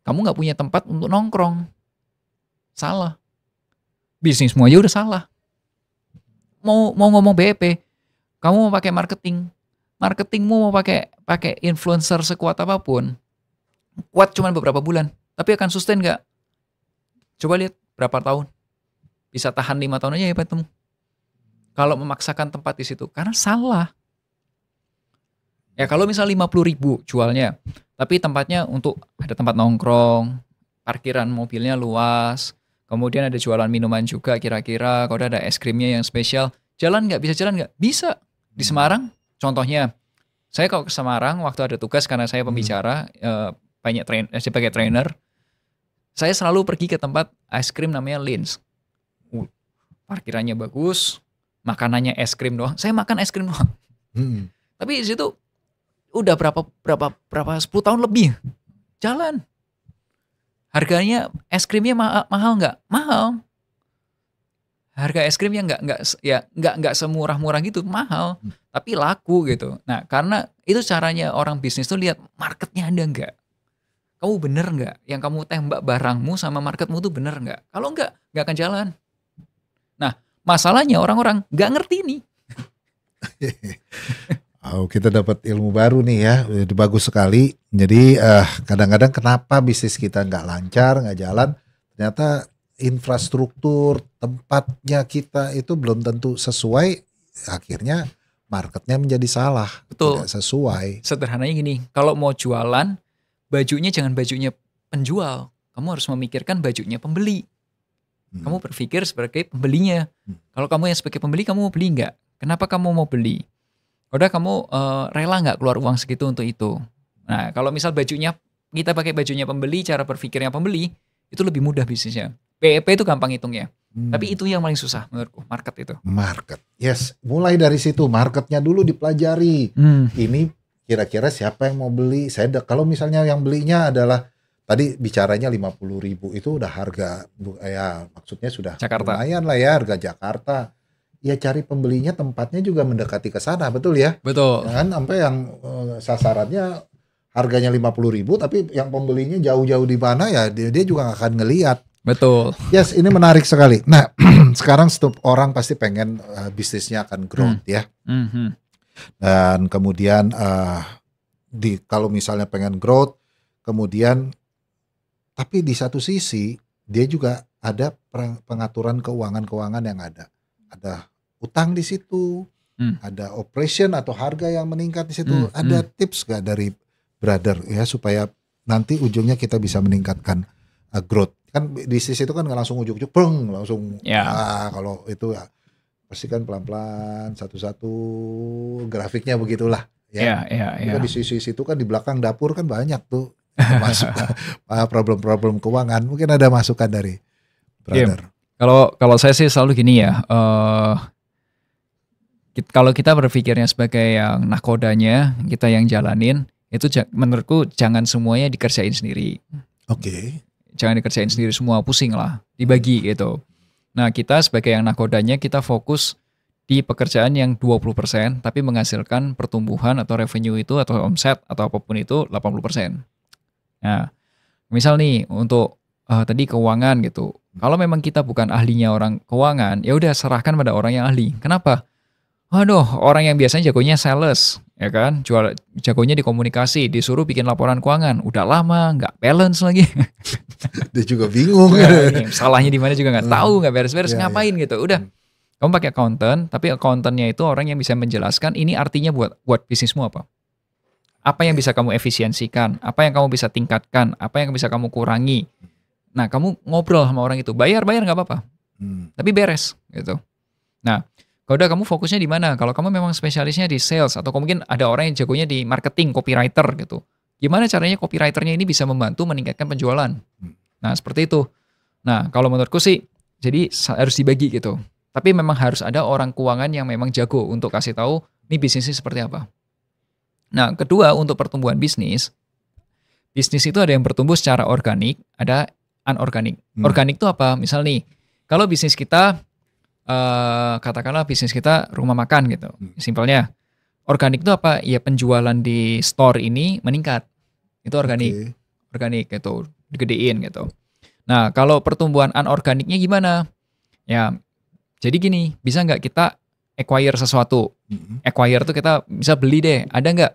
Kamu nggak punya tempat untuk nongkrong. Salah. Bisnismu aja udah salah. Mau ngomong BEP, kamu mau pakai marketingmu mau pakai influencer sekuat apapun, kuat cuma beberapa bulan, tapi akan sustain nggak? Coba lihat berapa tahun, bisa tahan 5 tahun aja ya Pak Temu. Kalau memaksakan tempat di situ, karena salah. Ya kalau misal 50.000 jualnya, tapi tempatnya untuk ada tempat nongkrong, parkiran mobilnya luas. Kemudian ada jualan minuman juga kira-kira, kalau ada es krimnya yang spesial. Jalan nggak? Bisa jalan nggak? Bisa. Di Semarang, contohnya. Saya kalau ke Semarang, waktu ada tugas karena saya pembicara, sebagai trainer, saya selalu pergi ke tempat es krim namanya Lins. Parkirannya bagus, makanannya es krim doang. Saya makan es krim doang. Tapi di situ udah berapa 10 tahun lebih jalan. Harganya es krimnya mahal nggak? Mahal. Harga es krimnya nggak semurah-murah gitu, mahal. Tapi laku gitu. Nah karena itu caranya orang bisnis tuh lihat marketnya ada nggak? Kamu bener nggak? Yang kamu tembak barangmu sama marketmu tuh bener nggak? Kalau nggak akan jalan. Nah masalahnya orang-orang nggak ngerti nih. Kita dapat ilmu baru nih ya, bagus sekali. Jadi kadang-kadang kenapa bisnis kita nggak lancar, nggak jalan, ternyata infrastruktur tempatnya kita itu belum tentu sesuai, akhirnya marketnya menjadi salah. Betul. Tidak sesuai. Sederhananya gini, kalau mau jualan, bajunya jangan bajunya penjual, kamu harus memikirkan bajunya pembeli. Kamu berpikir sebagai pembelinya. Kalau kamu yang sebagai pembeli, kamu mau beli nggak? Kenapa kamu mau beli? Udah kamu rela nggak keluar uang segitu untuk itu? Nah kalau misal bajunya, kita pakai bajunya pembeli, cara berpikirnya pembeli, itu lebih mudah bisnisnya. BEP itu gampang hitungnya. Tapi itu yang paling susah menurutku, market itu. Market, yes. Mulai dari situ, marketnya dulu dipelajari. Ini kira-kira siapa yang mau beli? Kalau misalnya yang belinya adalah, tadi bicaranya 50.000, itu udah harga, ya maksudnya sudah Jakarta. Lumayan lah ya, harga Jakarta. Ya cari pembelinya tempatnya juga mendekati ke sana, betul ya? Betul. Jangan sampai yang sasarannya harganya 50.000 tapi yang pembelinya jauh-jauh di mana ya dia juga gak akan ngelihat. Betul. Yes, ini menarik sekali. Nah, sekarang setiap orang pasti pengen bisnisnya akan growth ya. Dan kemudian kalau misalnya pengen growth, kemudian tapi di satu sisi dia juga ada pengaturan keuangan yang ada utang di situ, ada operation atau harga yang meningkat di situ. Ada tips gak dari brother ya supaya nanti ujungnya kita bisa meningkatkan growth? Kan bisnis itu kan nggak langsung ujuk-ujuk, langsung. Kalau itu ya pasti kan pelan-pelan, satu-satu, grafiknya begitulah. Ya. Di sisi itu kan di belakang dapur kan banyak tuh masuk problem-problem keuangan. Mungkin ada masukan dari brother. Kalau saya sih selalu gini ya, kalau kita berpikirnya sebagai yang nakodanya, kita yang jalanin, itu menurutku jangan semuanya dikerjain sendiri. Oke. Jangan dikerjain sendiri semua, pusing lah, dibagi gitu. Nah kita sebagai yang nakodanya, kita fokus di pekerjaan yang 20%, tapi menghasilkan pertumbuhan atau revenue itu, atau omset, atau apapun itu 80%. Nah misal nih untuk tadi keuangan gitu. Kalau memang kita bukan ahlinya orang keuangan, ya udah serahkan pada orang yang ahli. Kenapa? Aduh, orang yang biasanya jagonya sales, ya kan? Jagonya di komunikasi, disuruh bikin laporan keuangan. Udah lama, nggak balance lagi. Dia juga bingung. Salahnya di mana juga nggak tahu, nggak beres-beres, ngapain gitu. Udah, kamu pakai accountant, tapi accountant-nya itu orang yang bisa menjelaskan ini artinya buat bisnismu apa. Apa yang bisa kamu efisiensikan, apa yang kamu bisa tingkatkan, apa yang bisa kamu kurangi. Nah, kamu ngobrol sama orang itu, bayar nggak apa-apa, tapi beres gitu. Nah, kalau udah kamu fokusnya di mana? Kalau kamu memang spesialisnya di sales atau mungkin ada orang yang jagonya di marketing, copywriter gitu. Gimana caranya copywriternya ini bisa membantu meningkatkan penjualan? Nah, seperti itu. Nah, kalau menurutku sih, jadi harus dibagi gitu. Tapi memang harus ada orang keuangan yang memang jago untuk kasih tahu ini bisnisnya seperti apa. Nah, kedua untuk pertumbuhan bisnis itu ada yang bertumbuh secara organik, ada anorganik. Organik itu apa? Misal nih, kalau bisnis kita, katakanlah bisnis kita rumah makan gitu. Simpelnya, organik itu apa? Ya penjualan di store ini meningkat. Itu organik. Organik gitu, digedein gitu. Nah, kalau pertumbuhan anorganiknya gimana? Ya, jadi gini, bisa nggak kita acquire sesuatu? Acquire tuh kita bisa beli deh, ada nggak?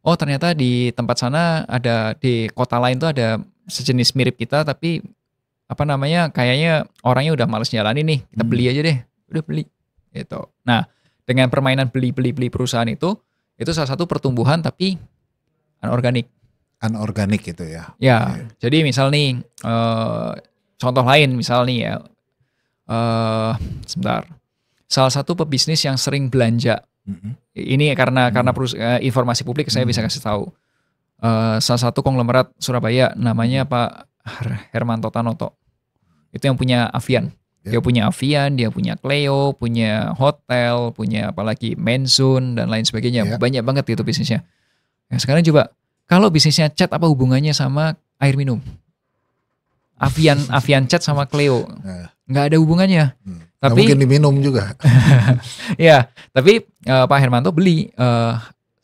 Oh ternyata di tempat sana ada, di kota lain tuh ada sejenis mirip kita, tapi kayaknya orangnya udah males jalanin nih, kita beli aja deh, udah beli gitu. Nah, dengan permainan beli perusahaan itu salah satu pertumbuhan tapi anorganik. Anorganik itu ya. Ya, jadi misal nih, contoh lain misal nih ya, sebentar. Salah satu pebisnis yang sering belanja, ini karena informasi publik saya bisa kasih tahu. Salah satu konglomerat Surabaya namanya Pak Hermanto Tanoto. Itu yang punya Avian. Dia punya Avian, dia punya Cleo, punya hotel, punya apalagi Mansun dan lain sebagainya. Banyak banget itu bisnisnya. Nah, sekarang coba, kalau bisnisnya cat apa hubungannya sama air minum? Avian cat sama Cleo. Nggak ada hubungannya. Tapi mungkin diminum juga. Ya, tapi Pak Hermanto beli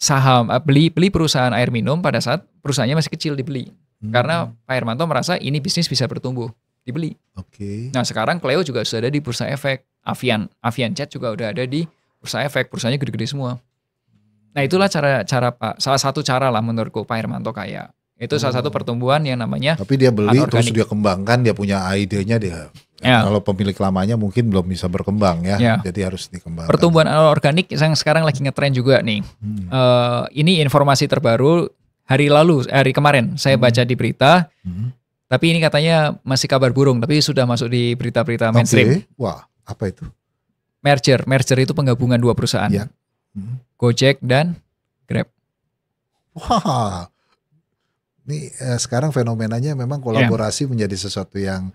saham, beli perusahaan air minum pada saat perusahaannya masih kecil dibeli. Karena Pak Hermanto merasa ini bisnis bisa bertumbuh, dibeli. Nah, sekarang Cleo juga sudah ada di Bursa Efek. Avian Cat juga udah ada di Bursa Efek. Perusahaannya gede-gede semua. Nah, itulah cara Pak, salah satu cara lah menurutku Pak Hermanto kaya. Itu salah satu pertumbuhan yang namanya tapi dia beli terus dia kembangkan, dia punya idenya dia. Kalau pemilik lamanya mungkin belum bisa berkembang ya. Jadi harus dikembangkan. Pertumbuhan anorganik yang sekarang lagi ngetren juga nih. Ini informasi terbaru hari kemarin saya baca di berita. Tapi ini katanya masih kabar burung, tapi sudah masuk di berita-berita mainstream. Wah, apa itu? Merger itu penggabungan dua perusahaan. Gojek dan Grab. Wah. Ini sekarang fenomenanya memang kolaborasi menjadi sesuatu yang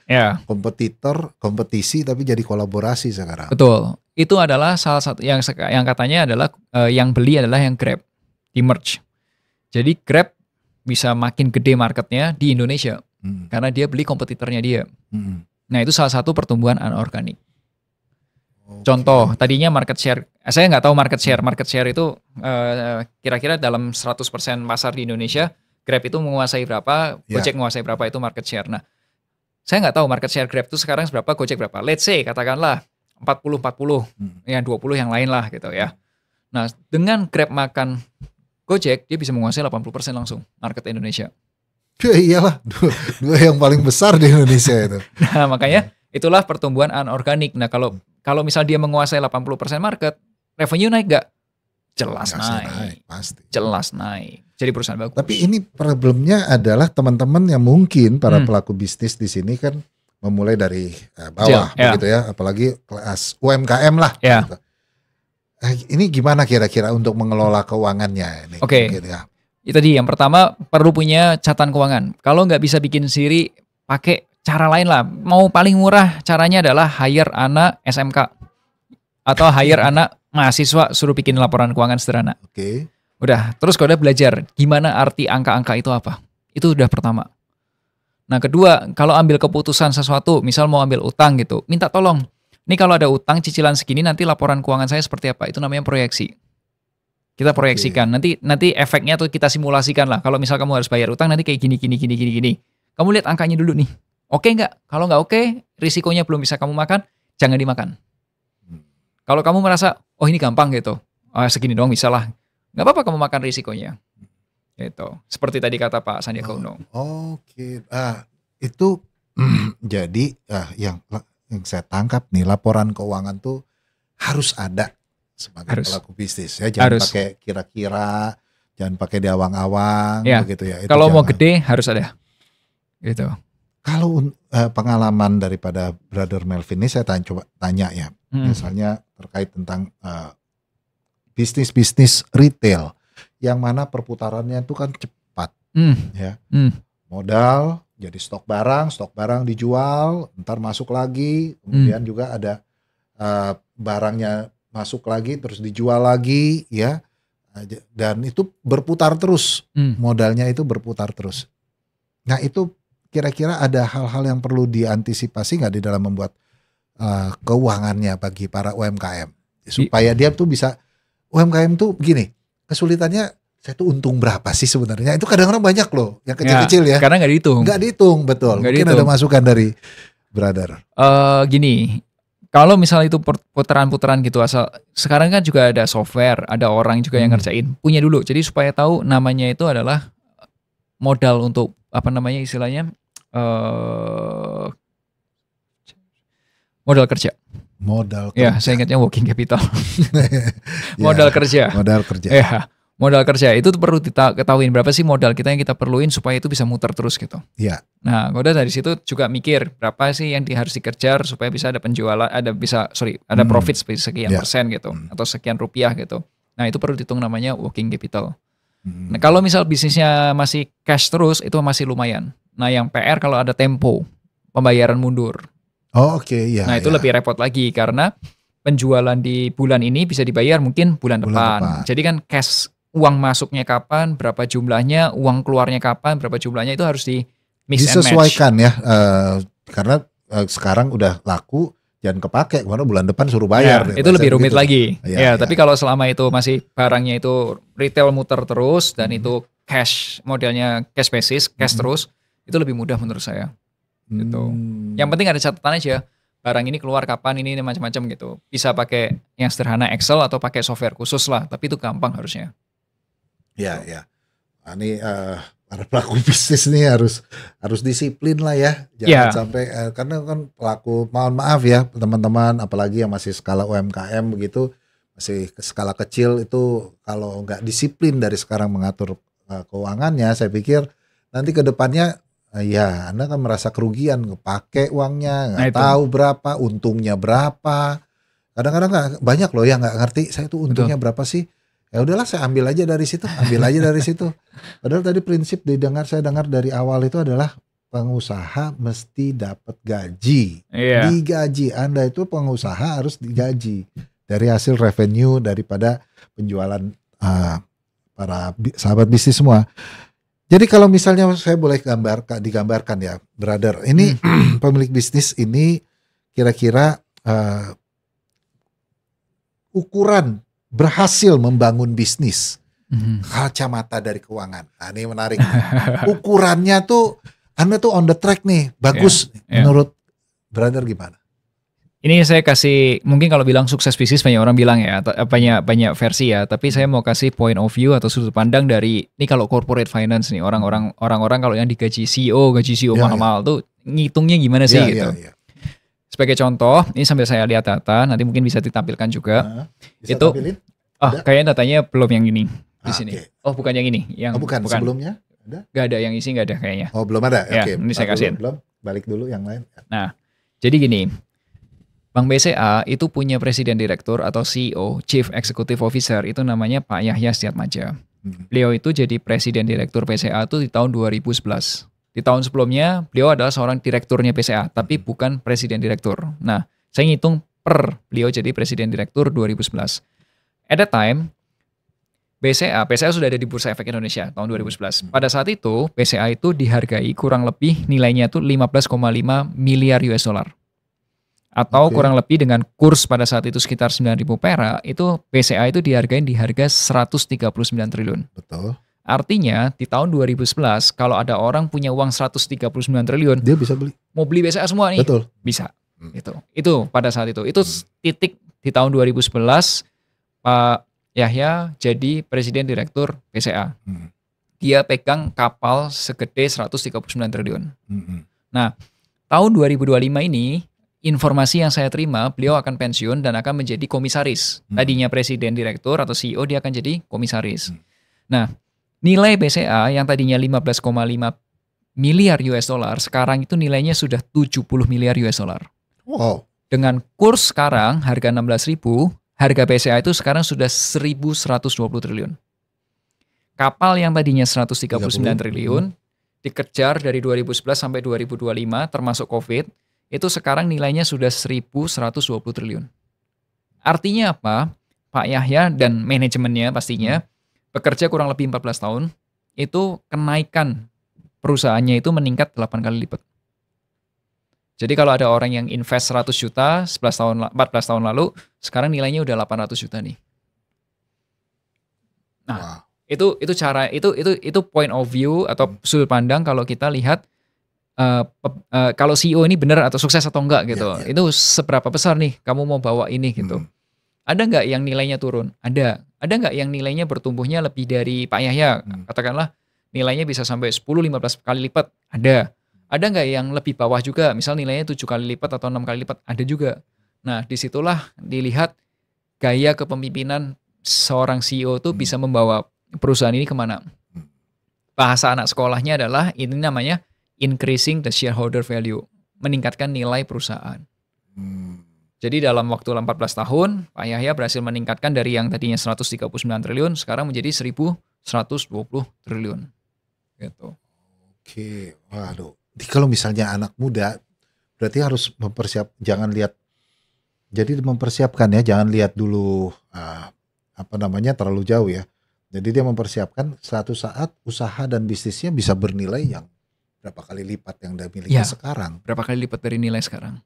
kompetisi tapi jadi kolaborasi sekarang. Betul. Itu adalah salah satu yang katanya adalah yang beli adalah yang Grab, di merge. Jadi Grab bisa makin gede marketnya di Indonesia karena dia beli kompetitornya dia. Nah, itu salah satu pertumbuhan anorganik. Contoh, tadinya market share, saya nggak tahu market share itu kira-kira dalam 100% pasar di Indonesia, Grab itu menguasai berapa, Gojek menguasai berapa, itu market share. Nah, saya nggak tahu market share Grab itu sekarang berapa, Gojek berapa. Let's say, katakanlah 40-40, yang 20 yang lain lah gitu ya. Nah, dengan Grab makan Gojek, dia bisa menguasai 80% langsung market Indonesia. Ya iyalah, dua yang paling besar di Indonesia itu. Nah, makanya itulah pertumbuhan anorganik. Nah, kalau misal dia menguasai 80% market, revenue naik nggak? Jelas naik. Pasti. Jelas naik. Jadi perusahaan bagus. Tapi ini problemnya adalah teman-teman yang mungkin para pelaku bisnis di sini kan memulai dari bawah begitu ya, apalagi kelas UMKM lah. Gitu. Ini gimana kira-kira untuk mengelola keuangannya ini? Gitu ya. Itu tadi yang pertama perlu punya catatan keuangan. Kalau nggak bisa bikin sendiri, pakai cara lain lah. Mau paling murah caranya adalah hire anak SMK atau hire anak mahasiswa suruh bikin laporan keuangan sederhana. Udah, terus kalau udah belajar gimana arti angka-angka itu apa. Itu udah pertama. Nah, kedua, kalau ambil keputusan sesuatu, misal mau ambil utang gitu, minta tolong. Ini kalau ada utang cicilan segini nanti laporan keuangan saya seperti apa? Itu namanya proyeksi. Kita proyeksikan. Nanti efeknya tuh kita simulasikan lah. Kalau misal kamu harus bayar utang nanti kayak gini. Kamu lihat angkanya dulu nih. Oke nggak? Kalau nggak oke, risikonya belum bisa kamu makan, jangan dimakan. Kalau kamu merasa, oh ini gampang gitu, segini doang bisa lah, nggak apa-apa kamu makan risikonya. Gitu. Seperti tadi kata Pak Sandiaga Uno. Oke. Itu jadi yang saya tangkap nih, laporan keuangan tuh harus ada sebagai pelaku bisnis ya. Jangan pakai kira-kira, jangan pakai di awang-awang begitu ya. Kalau mau gede harus ada. Gitu. Kalau pengalaman daripada Brother Melvin ini saya coba tanya ya. Misalnya terkait tentang bisnis-bisnis retail yang mana perputarannya itu kan cepat ya. Modal jadi stok barang dijual, ntar masuk lagi, kemudian juga ada barangnya masuk lagi terus dijual lagi ya. Dan itu berputar terus, modalnya itu berputar terus. Nah itu kira-kira ada hal-hal yang perlu diantisipasi nggak di dalam membuat keuangannya bagi para UMKM supaya dia tuh bisa, UMKM tuh begini, kesulitannya saya tuh untung berapa sih sebenarnya, itu kadang-kadang banyak loh yang kecil-kecil ya. Karena nggak dihitung betul. Mungkin ada masukan dari Brother. Gini, kalau misalnya itu putaran-putaran gitu, asal sekarang kan juga ada software, ada orang juga yang ngerjain, punya dulu. Jadi supaya tahu namanya itu adalah modal untuk apa namanya istilahnya modal kerja. Ya, saya ingatnya working capital. Modal kerja. Ya, modal kerja itu perlu kita ketahuin berapa sih modal kita yang kita perluin supaya itu bisa muter terus gitu. Ya. Nah, udah dari situ juga mikir berapa sih yang harus dikejar supaya bisa ada penjualan, ada profit sekian persen gitu, atau sekian rupiah gitu. Nah, itu perlu dihitung namanya working capital. Nah, kalau misal bisnisnya masih cash terus, itu masih lumayan. Nah, yang PR kalau ada tempo, pembayaran mundur. Oke. Nah, itu lebih repot lagi karena penjualan di bulan ini bisa dibayar mungkin bulan depan. Jadi kan cash, uang masuknya kapan, berapa jumlahnya, uang keluarnya kapan, berapa jumlahnya, itu harus disesuaikan ya. Karena sekarang udah laku, jangan kepake, karena bulan depan suruh bayar. Itu lebih rumit lagi. Tapi kalau selama itu masih barangnya itu retail muter terus dan itu cash, modelnya cash basis, cash terus, itu lebih mudah menurut saya. Gitu. Yang penting ada catatan aja. Barang ini keluar kapan, ini macam-macam gitu. Bisa pakai yang sederhana Excel atau pakai software khusus lah, tapi itu gampang harusnya. Ya. Ini para pelaku bisnis nih harus disiplin lah ya. Jangan sampai karena kan pelaku, mohon maaf ya teman-teman, apalagi yang masih skala UMKM begitu, masih skala kecil itu, kalau nggak disiplin dari sekarang mengatur keuangannya, saya pikir nanti ke depannya Anda kan merasa kerugian, kepake uangnya, nggak tahu berapa, untungnya berapa. Kadang-kadang banyak loh yang nggak ngerti, saya tuh untungnya berapa sih? Ya udahlah, saya ambil aja dari situ. Padahal tadi prinsip saya dengar dari awal itu adalah pengusaha mesti dapat gaji. Digaji. Anda itu pengusaha harus digaji dari hasil revenue daripada penjualan para sahabat bisnis semua. Jadi kalau misalnya saya boleh digambarkan ya, Brother, ini pemilik bisnis ini kira-kira ukuran berhasil membangun bisnis, kacamata dari keuangan. Nah, ini menarik. Ukurannya tuh, Anda tuh on the track nih, bagus. Menurut Brother gimana? Ini saya kasih, mungkin kalau bilang sukses bisnis banyak orang bilang ya, banyak versi ya, tapi saya mau kasih point of view atau sudut pandang dari, ini kalau corporate finance nih, orang-orang kalau yang digaji CEO, mahal tuh ngitungnya gimana sih gitu. Sebagai contoh, ini sambil saya lihat data, nanti mungkin bisa ditampilkan juga. Itu, kayaknya datanya belum yang ini di sini. Oh, bukan yang ini, bukan. Sebelumnya ada? Gak ada, yang isi gak ada kayaknya. Oh, belum ada. Ya, ini saya kasih. Belum, balik dulu yang lain. Nah, jadi gini. Bank BCA itu punya presiden direktur atau CEO, Chief Executive Officer, itu namanya Pak Yahya Setiatmadja. Beliau itu jadi presiden direktur BCA itu di tahun 2011. Di tahun sebelumnya, beliau adalah seorang direkturnya BCA, tapi bukan presiden direktur. Nah, saya ngitung per beliau jadi presiden direktur 2011. At that time, BCA sudah ada di Bursa Efek Indonesia tahun 2011. Pada saat itu, BCA itu dihargai kurang lebih nilainya itu 15,5 miliar US dollar. Atau kurang lebih dengan kurs pada saat itu sekitar 9.000 perak, itu BCA itu dihargain di harga 139 triliun. Betul. Artinya di tahun 2011 kalau ada orang punya uang 139 triliun, dia bisa beli. Mau beli BCA semua nih. Betul. Bisa. Itu pada saat itu. Itu titik di tahun 2011 Pak Yahya jadi presiden direktur BCA. Dia pegang kapal segede 139 triliun. Nah, tahun 2025 ini informasi yang saya terima, beliau akan pensiun dan akan menjadi komisaris. Tadinya presiden direktur atau CEO, dia akan jadi komisaris. Nah, nilai BCA yang tadinya 15,5 miliar US dollar, sekarang itu nilainya sudah 70 miliar US dollar. Wow. Dengan kurs sekarang harga 16.000, harga BCA itu sekarang sudah 1.120 triliun. Kapal yang tadinya 139 triliun dikejar dari 2011 sampai 2025 termasuk Covid, itu sekarang nilainya sudah 1.120 triliun. Artinya apa? Pak Yahya dan manajemennya pastinya bekerja kurang lebih 14 tahun, itu kenaikan perusahaannya itu meningkat 8 kali lipat. Jadi kalau ada orang yang invest 100 juta 14 tahun lalu, sekarang nilainya udah 800 juta nih. Nah, itu point of view atau sudut pandang kalau kita lihat kalau CEO ini benar atau sukses atau enggak gitu. Itu seberapa besar nih kamu mau bawa ini gitu. Ada nggak yang nilainya turun? Ada. Ada nggak yang nilainya bertumbuhnya lebih dari Pak Yahya? Katakanlah nilainya bisa sampai 10-15 kali lipat. Ada. Ada nggak yang lebih bawah juga? Misal nilainya 7 kali lipat atau 6 kali lipat? Ada juga. Nah, disitulah dilihat gaya kepemimpinan seorang CEO itu bisa membawa perusahaan ini kemana. Bahasa anak sekolahnya adalah ini namanya increasing the shareholder value. Meningkatkan nilai perusahaan. Jadi dalam waktu 14 tahun, Pak Yahya berhasil meningkatkan dari yang tadinya 139 triliun, sekarang menjadi 1.120 triliun. Gitu. Oke, waduh. Jadi kalau misalnya anak muda, berarti harus jangan lihat, jadi mempersiapkan ya, jangan lihat dulu terlalu jauh ya. Jadi dia mempersiapkan suatu saat usaha dan bisnisnya bisa bernilai yang berapa kali lipat yang dia miliki sekarang. Berapa kali lipat dari nilai sekarang.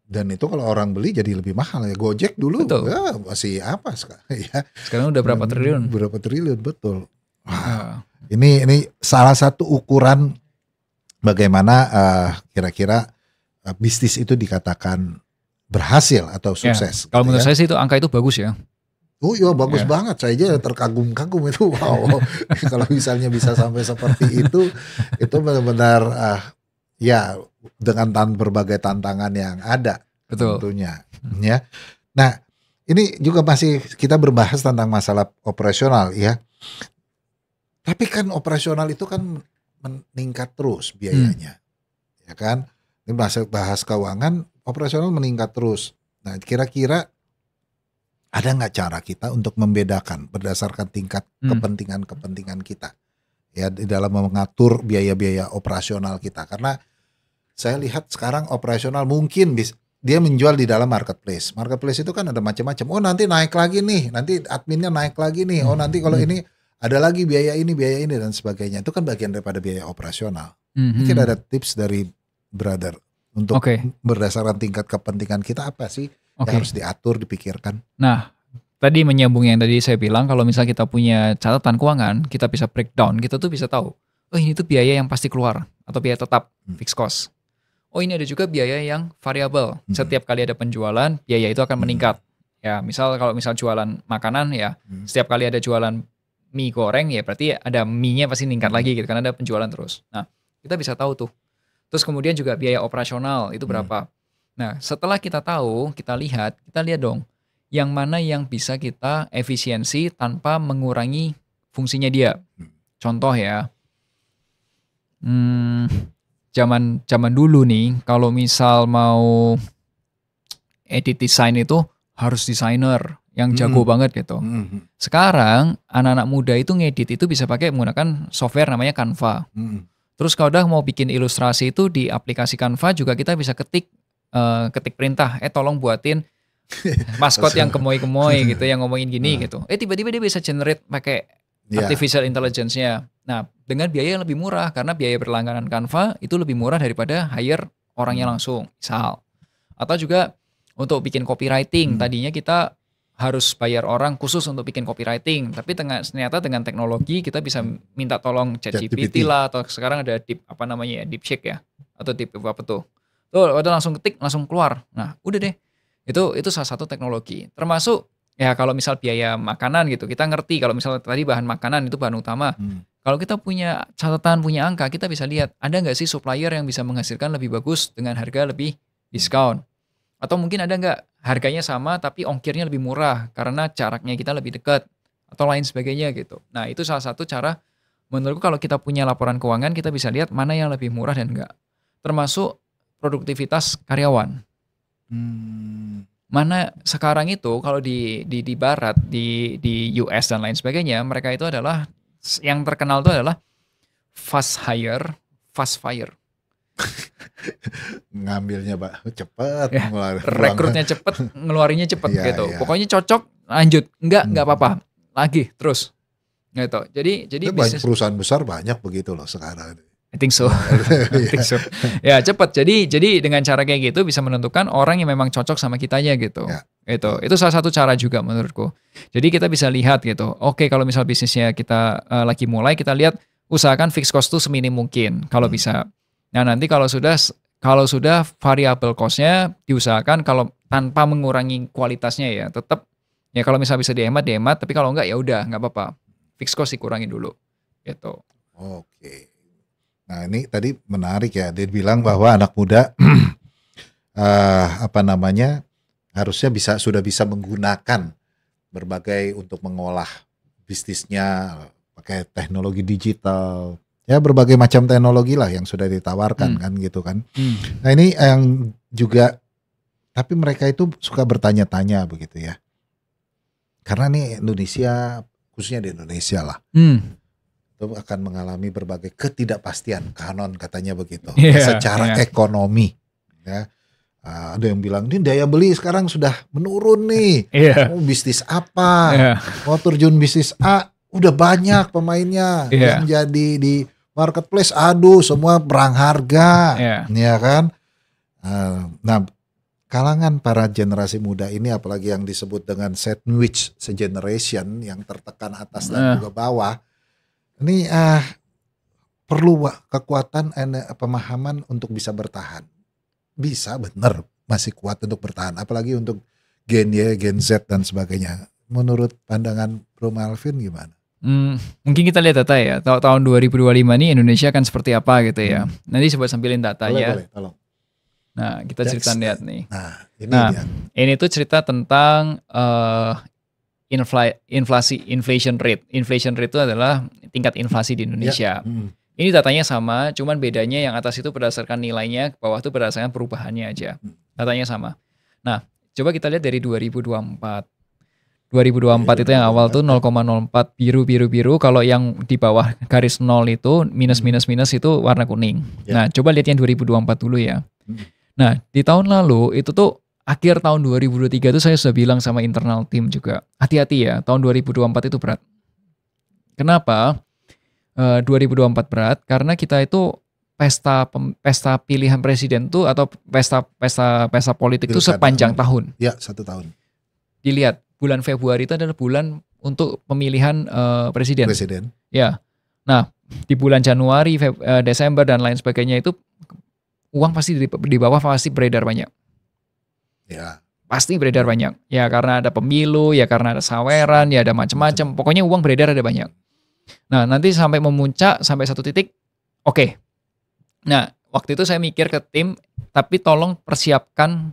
Dan itu kalau orang beli jadi lebih mahal ya. Gojek dulu ya, masih apa sekarang ya. Sekarang udah berapa triliun? Berapa triliun, betul. Wah, ini salah satu ukuran bagaimana kira-kira bisnis itu dikatakan berhasil atau sukses. Kalau menurut saya sih itu angka itu bagus ya. Oh iya bagus banget, saya aja terkagum-kagum itu. Wow, kalau misalnya bisa sampai seperti itu benar-benar ya dengan berbagai tantangan yang ada. Betul. Tentunya. Ya. Nah ini juga masih kita berbahas tentang masalah operasional ya. Tapi kan operasional itu kan meningkat terus biayanya, ya kan? Ini bahas keuangan, operasional meningkat terus. Nah kira-kira ada nggak cara kita untuk membedakan berdasarkan tingkat kepentingan kita ya di dalam mengatur biaya-biaya operasional kita? Karena saya lihat sekarang operasional mungkin dia menjual di dalam marketplace. Marketplace itu kan ada macam-macam. Oh nanti naik lagi nih, nanti adminnya naik lagi nih. Oh nanti kalau ini ada lagi biaya ini dan sebagainya. Itu kan bagian daripada biaya operasional. Mungkin ada tips dari brother untuk berdasarkan tingkat kepentingan kita apa sih? Yang harus diatur, dipikirkan. Nah, tadi menyambung yang tadi saya bilang, kalau misalnya kita punya catatan keuangan, kita bisa breakdown, kita tuh bisa tahu, oh ini tuh biaya yang pasti keluar, atau biaya tetap, fixed cost. Oh ini ada juga biaya yang variabel, setiap kali ada penjualan, biaya itu akan meningkat. Ya, kalau misal jualan makanan ya, setiap kali ada jualan mie goreng ya berarti ada mie-nya pasti meningkat lagi gitu, karena ada penjualan terus. Nah, kita bisa tahu tuh. Terus kemudian juga biaya operasional itu berapa. Nah, setelah kita tahu, kita lihat dong yang mana yang bisa kita efisiensi tanpa mengurangi fungsinya dia. Contoh ya, zaman dulu nih, kalau misal mau edit desain itu harus desainer yang jago banget gitu. Sekarang anak-anak muda itu ngedit itu bisa pakai menggunakan software namanya Canva. Terus kalau udah mau bikin ilustrasi itu di aplikasi Canva juga kita bisa ketik perintah, tolong buatin maskot yang gemoy-gemoy gitu, yang ngomongin gini gitu. Tiba-tiba dia bisa generate pakai artificial intelligence-nya. Nah, dengan biaya yang lebih murah, karena biaya berlangganan Canva itu lebih murah daripada hire orangnya langsung, misal. Atau juga untuk bikin copywriting, tadinya kita harus bayar orang khusus untuk bikin copywriting, tapi ternyata dengan teknologi kita bisa minta tolong ChatGPT lah, atau sekarang ada DeepSeek ya, atau Deep apa tuh udah langsung ketik langsung keluar. Nah udah deh, itu salah satu teknologi. Termasuk ya kalau misal biaya makanan gitu, kita ngerti kalau misal tadi bahan makanan itu bahan utama. Kalau kita punya catatan, punya angka, kita bisa lihat ada nggak sih supplier yang bisa menghasilkan lebih bagus dengan harga lebih diskon. Atau mungkin ada nggak harganya sama tapi ongkirnya lebih murah karena jaraknya kita lebih dekat atau lain sebagainya gitu. Nah itu salah satu cara menurutku kalau kita punya laporan keuangan kita bisa lihat mana yang lebih murah dan enggak. Termasuk produktivitas karyawan. Mana sekarang itu kalau di barat, di US dan lain sebagainya, mereka itu adalah yang terkenal itu adalah fast hire, fast fire. Ngambilnya cepet, ya, rekrutnya cepet, ngeluarinnya cepet gitu. Pokoknya cocok, lanjut, enggak apa-apa, lagi terus gitu. Jadi bisnis perusahaan besar banyak begitu loh sekarang. I think so. Ya cepet. Jadi dengan cara kayak gitu bisa menentukan orang yang memang cocok sama kitanya gitu. Itu salah satu cara juga menurutku. Jadi kita bisa lihat gitu. Oke, kalau misal bisnisnya kita lagi mulai, kita lihat usahakan fixed cost tuh seminim mungkin kalau bisa. Nah nanti kalau sudah variable cost-nya diusahakan kalau tanpa mengurangi kualitasnya ya tetap ya kalau misal bisa dihemat, tapi kalau enggak ya udah nggak apa-apa, fixed cost dikurangin dulu gitu. Oke. Nah ini tadi menarik ya, dia bilang bahwa anak muda harusnya sudah bisa menggunakan berbagai untuk mengolah bisnisnya pakai teknologi digital. Ya berbagai macam teknologi lah yang sudah ditawarkan kan gitu kan. Nah ini yang juga, tapi mereka itu suka bertanya-tanya begitu ya. Karena nih Indonesia, khususnya di Indonesia lah, itu akan mengalami berbagai ketidakpastian kanon katanya begitu. Secara ekonomi. Ya. Ada yang bilang ini daya beli sekarang sudah menurun nih. Bisnis apa? Mau terjun bisnis A, udah banyak pemainnya yang jadi di marketplace, semua perang harga, ya kan. Nah, kalangan para generasi muda ini, apalagi yang disebut dengan sandwich generation yang tertekan atas dan juga bawah, ini perlu kekuatan pemahaman untuk bisa bertahan. Bisa benar masih kuat untuk bertahan, apalagi untuk Gen Y, Gen Z dan sebagainya. Menurut pandangan Bro Malvin gimana? Mungkin kita lihat data ya, tahun 2025 nih Indonesia akan seperti apa gitu ya. Nanti coba sambilin datanya. Boleh, tolong. Nah kita cerita lihat nih. Nah ini tuh cerita tentang inflation rate. Inflation rate itu adalah tingkat inflasi di Indonesia. Ini datanya sama, cuman bedanya yang atas itu berdasarkan nilainya, ke bawah itu berdasarkan perubahannya aja. Datanya sama. Nah coba kita lihat dari 2024 itu yang awal tuh 0,04 biru. Kalau yang di bawah garis 0 itu minus itu warna kuning. Nah coba lihat yang 2024 dulu ya. Nah di tahun lalu itu tuh akhir tahun 2023 itu saya sudah bilang sama internal tim juga, hati-hati ya, tahun 2024 itu berat. Kenapa 2024 berat? Karena kita itu pesta pilihan presiden tuh atau pesta politik itu sepanjang tahun. Ya, 1 tahun. Dilihat bulan Februari itu adalah bulan untuk pemilihan presiden. Ya. Nah, di bulan Januari, Desember dan lain sebagainya itu uang pasti di bawah pasti beredar banyak. Ya. Pasti beredar banyak. Ya karena ada pemilu, ya karena ada saweran, ya ada macam-macam. Pokoknya uang beredar ada banyak. Nah, nanti sampai memuncak sampai satu titik, oke. Nah, waktu itu saya mikir ke tim, tapi tolong persiapkan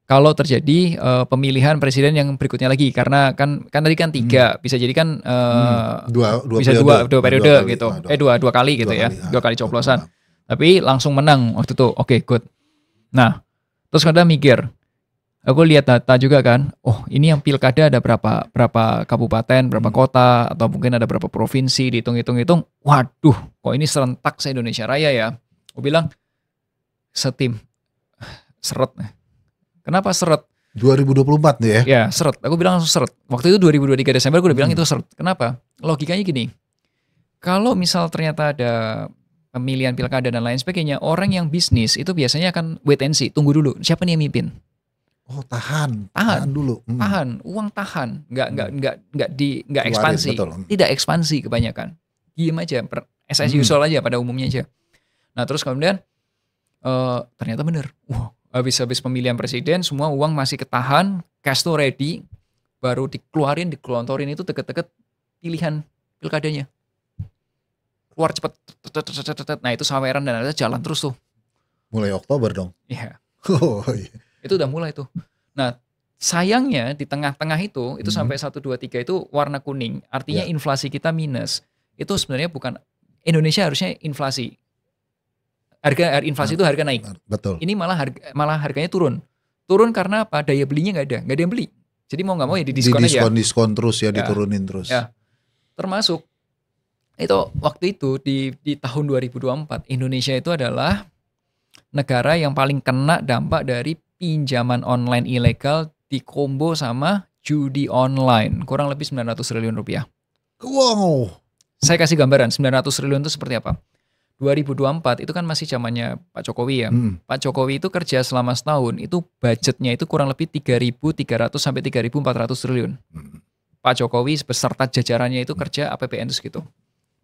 kalau terjadi pemilihan presiden yang berikutnya lagi, karena kan tadi kan 3, bisa jadi kan dua periode gitu, dua kali gitu ya, 2 kali coblosan, tapi langsung menang waktu itu, oke, good. Nah terus kadang mikir, aku lihat data juga kan, ini yang pilkada ada berapa kabupaten, berapa kota, atau mungkin ada berapa provinsi, dihitung-hitung, waduh, kok ini serentak se-Indonesia Raya ya. Aku bilang setim seret. Kenapa seret? 2024 nih ya? Ya seret, aku bilang langsung seret. Waktu itu 2023 Desember aku udah bilang itu seret. Kenapa? Logikanya gini, kalau misal ternyata ada pemilihan pilkada dan lain sebagainya, orang yang bisnis itu biasanya akan wait and see, tunggu dulu, siapa nih yang mimpin? Oh, tahan dulu. Tahan, uang tahan, nggak ekspansi, tidak ekspansi kebanyakan. Diem aja, as usual aja pada umumnya aja. Nah, terus kemudian ternyata bener. Habis pemilihan presiden semua uang masih ketahan, cash tuh ready, baru dikelontorin itu deket-deket pilihan pilkadanya. Keluar cepet. Nah, itu saweran dan ada jalan terus tuh. Mulai Oktober dong. Iya. Itu udah mulai tuh. Nah, sayangnya di tengah-tengah itu sampai 1, 2, 3 itu warna kuning. Artinya inflasi kita minus. Itu sebenarnya bukan Indonesia, harusnya inflasi. Inflasi itu harga naik. Betul. Ini malah harganya turun. Turun karena apa? Daya belinya nggak ada yang beli. Jadi mau nggak mau ya didiskon aja. Diskon terus ya, diturunin terus. Ya. Termasuk itu waktu itu di tahun 2024 Indonesia itu adalah negara yang paling kena dampak dari pinjaman online ilegal di combo sama judi online, kurang lebih 900 triliun rupiah. Wow. Saya kasih gambaran 900 triliun itu seperti apa. 2024 itu kan masih zamannya Pak Jokowi ya. Pak Jokowi itu kerja selama setahun, itu budgetnya itu kurang lebih 3.300 sampai 3.400 triliun. Pak Jokowi beserta jajarannya itu kerja APBN itu segitu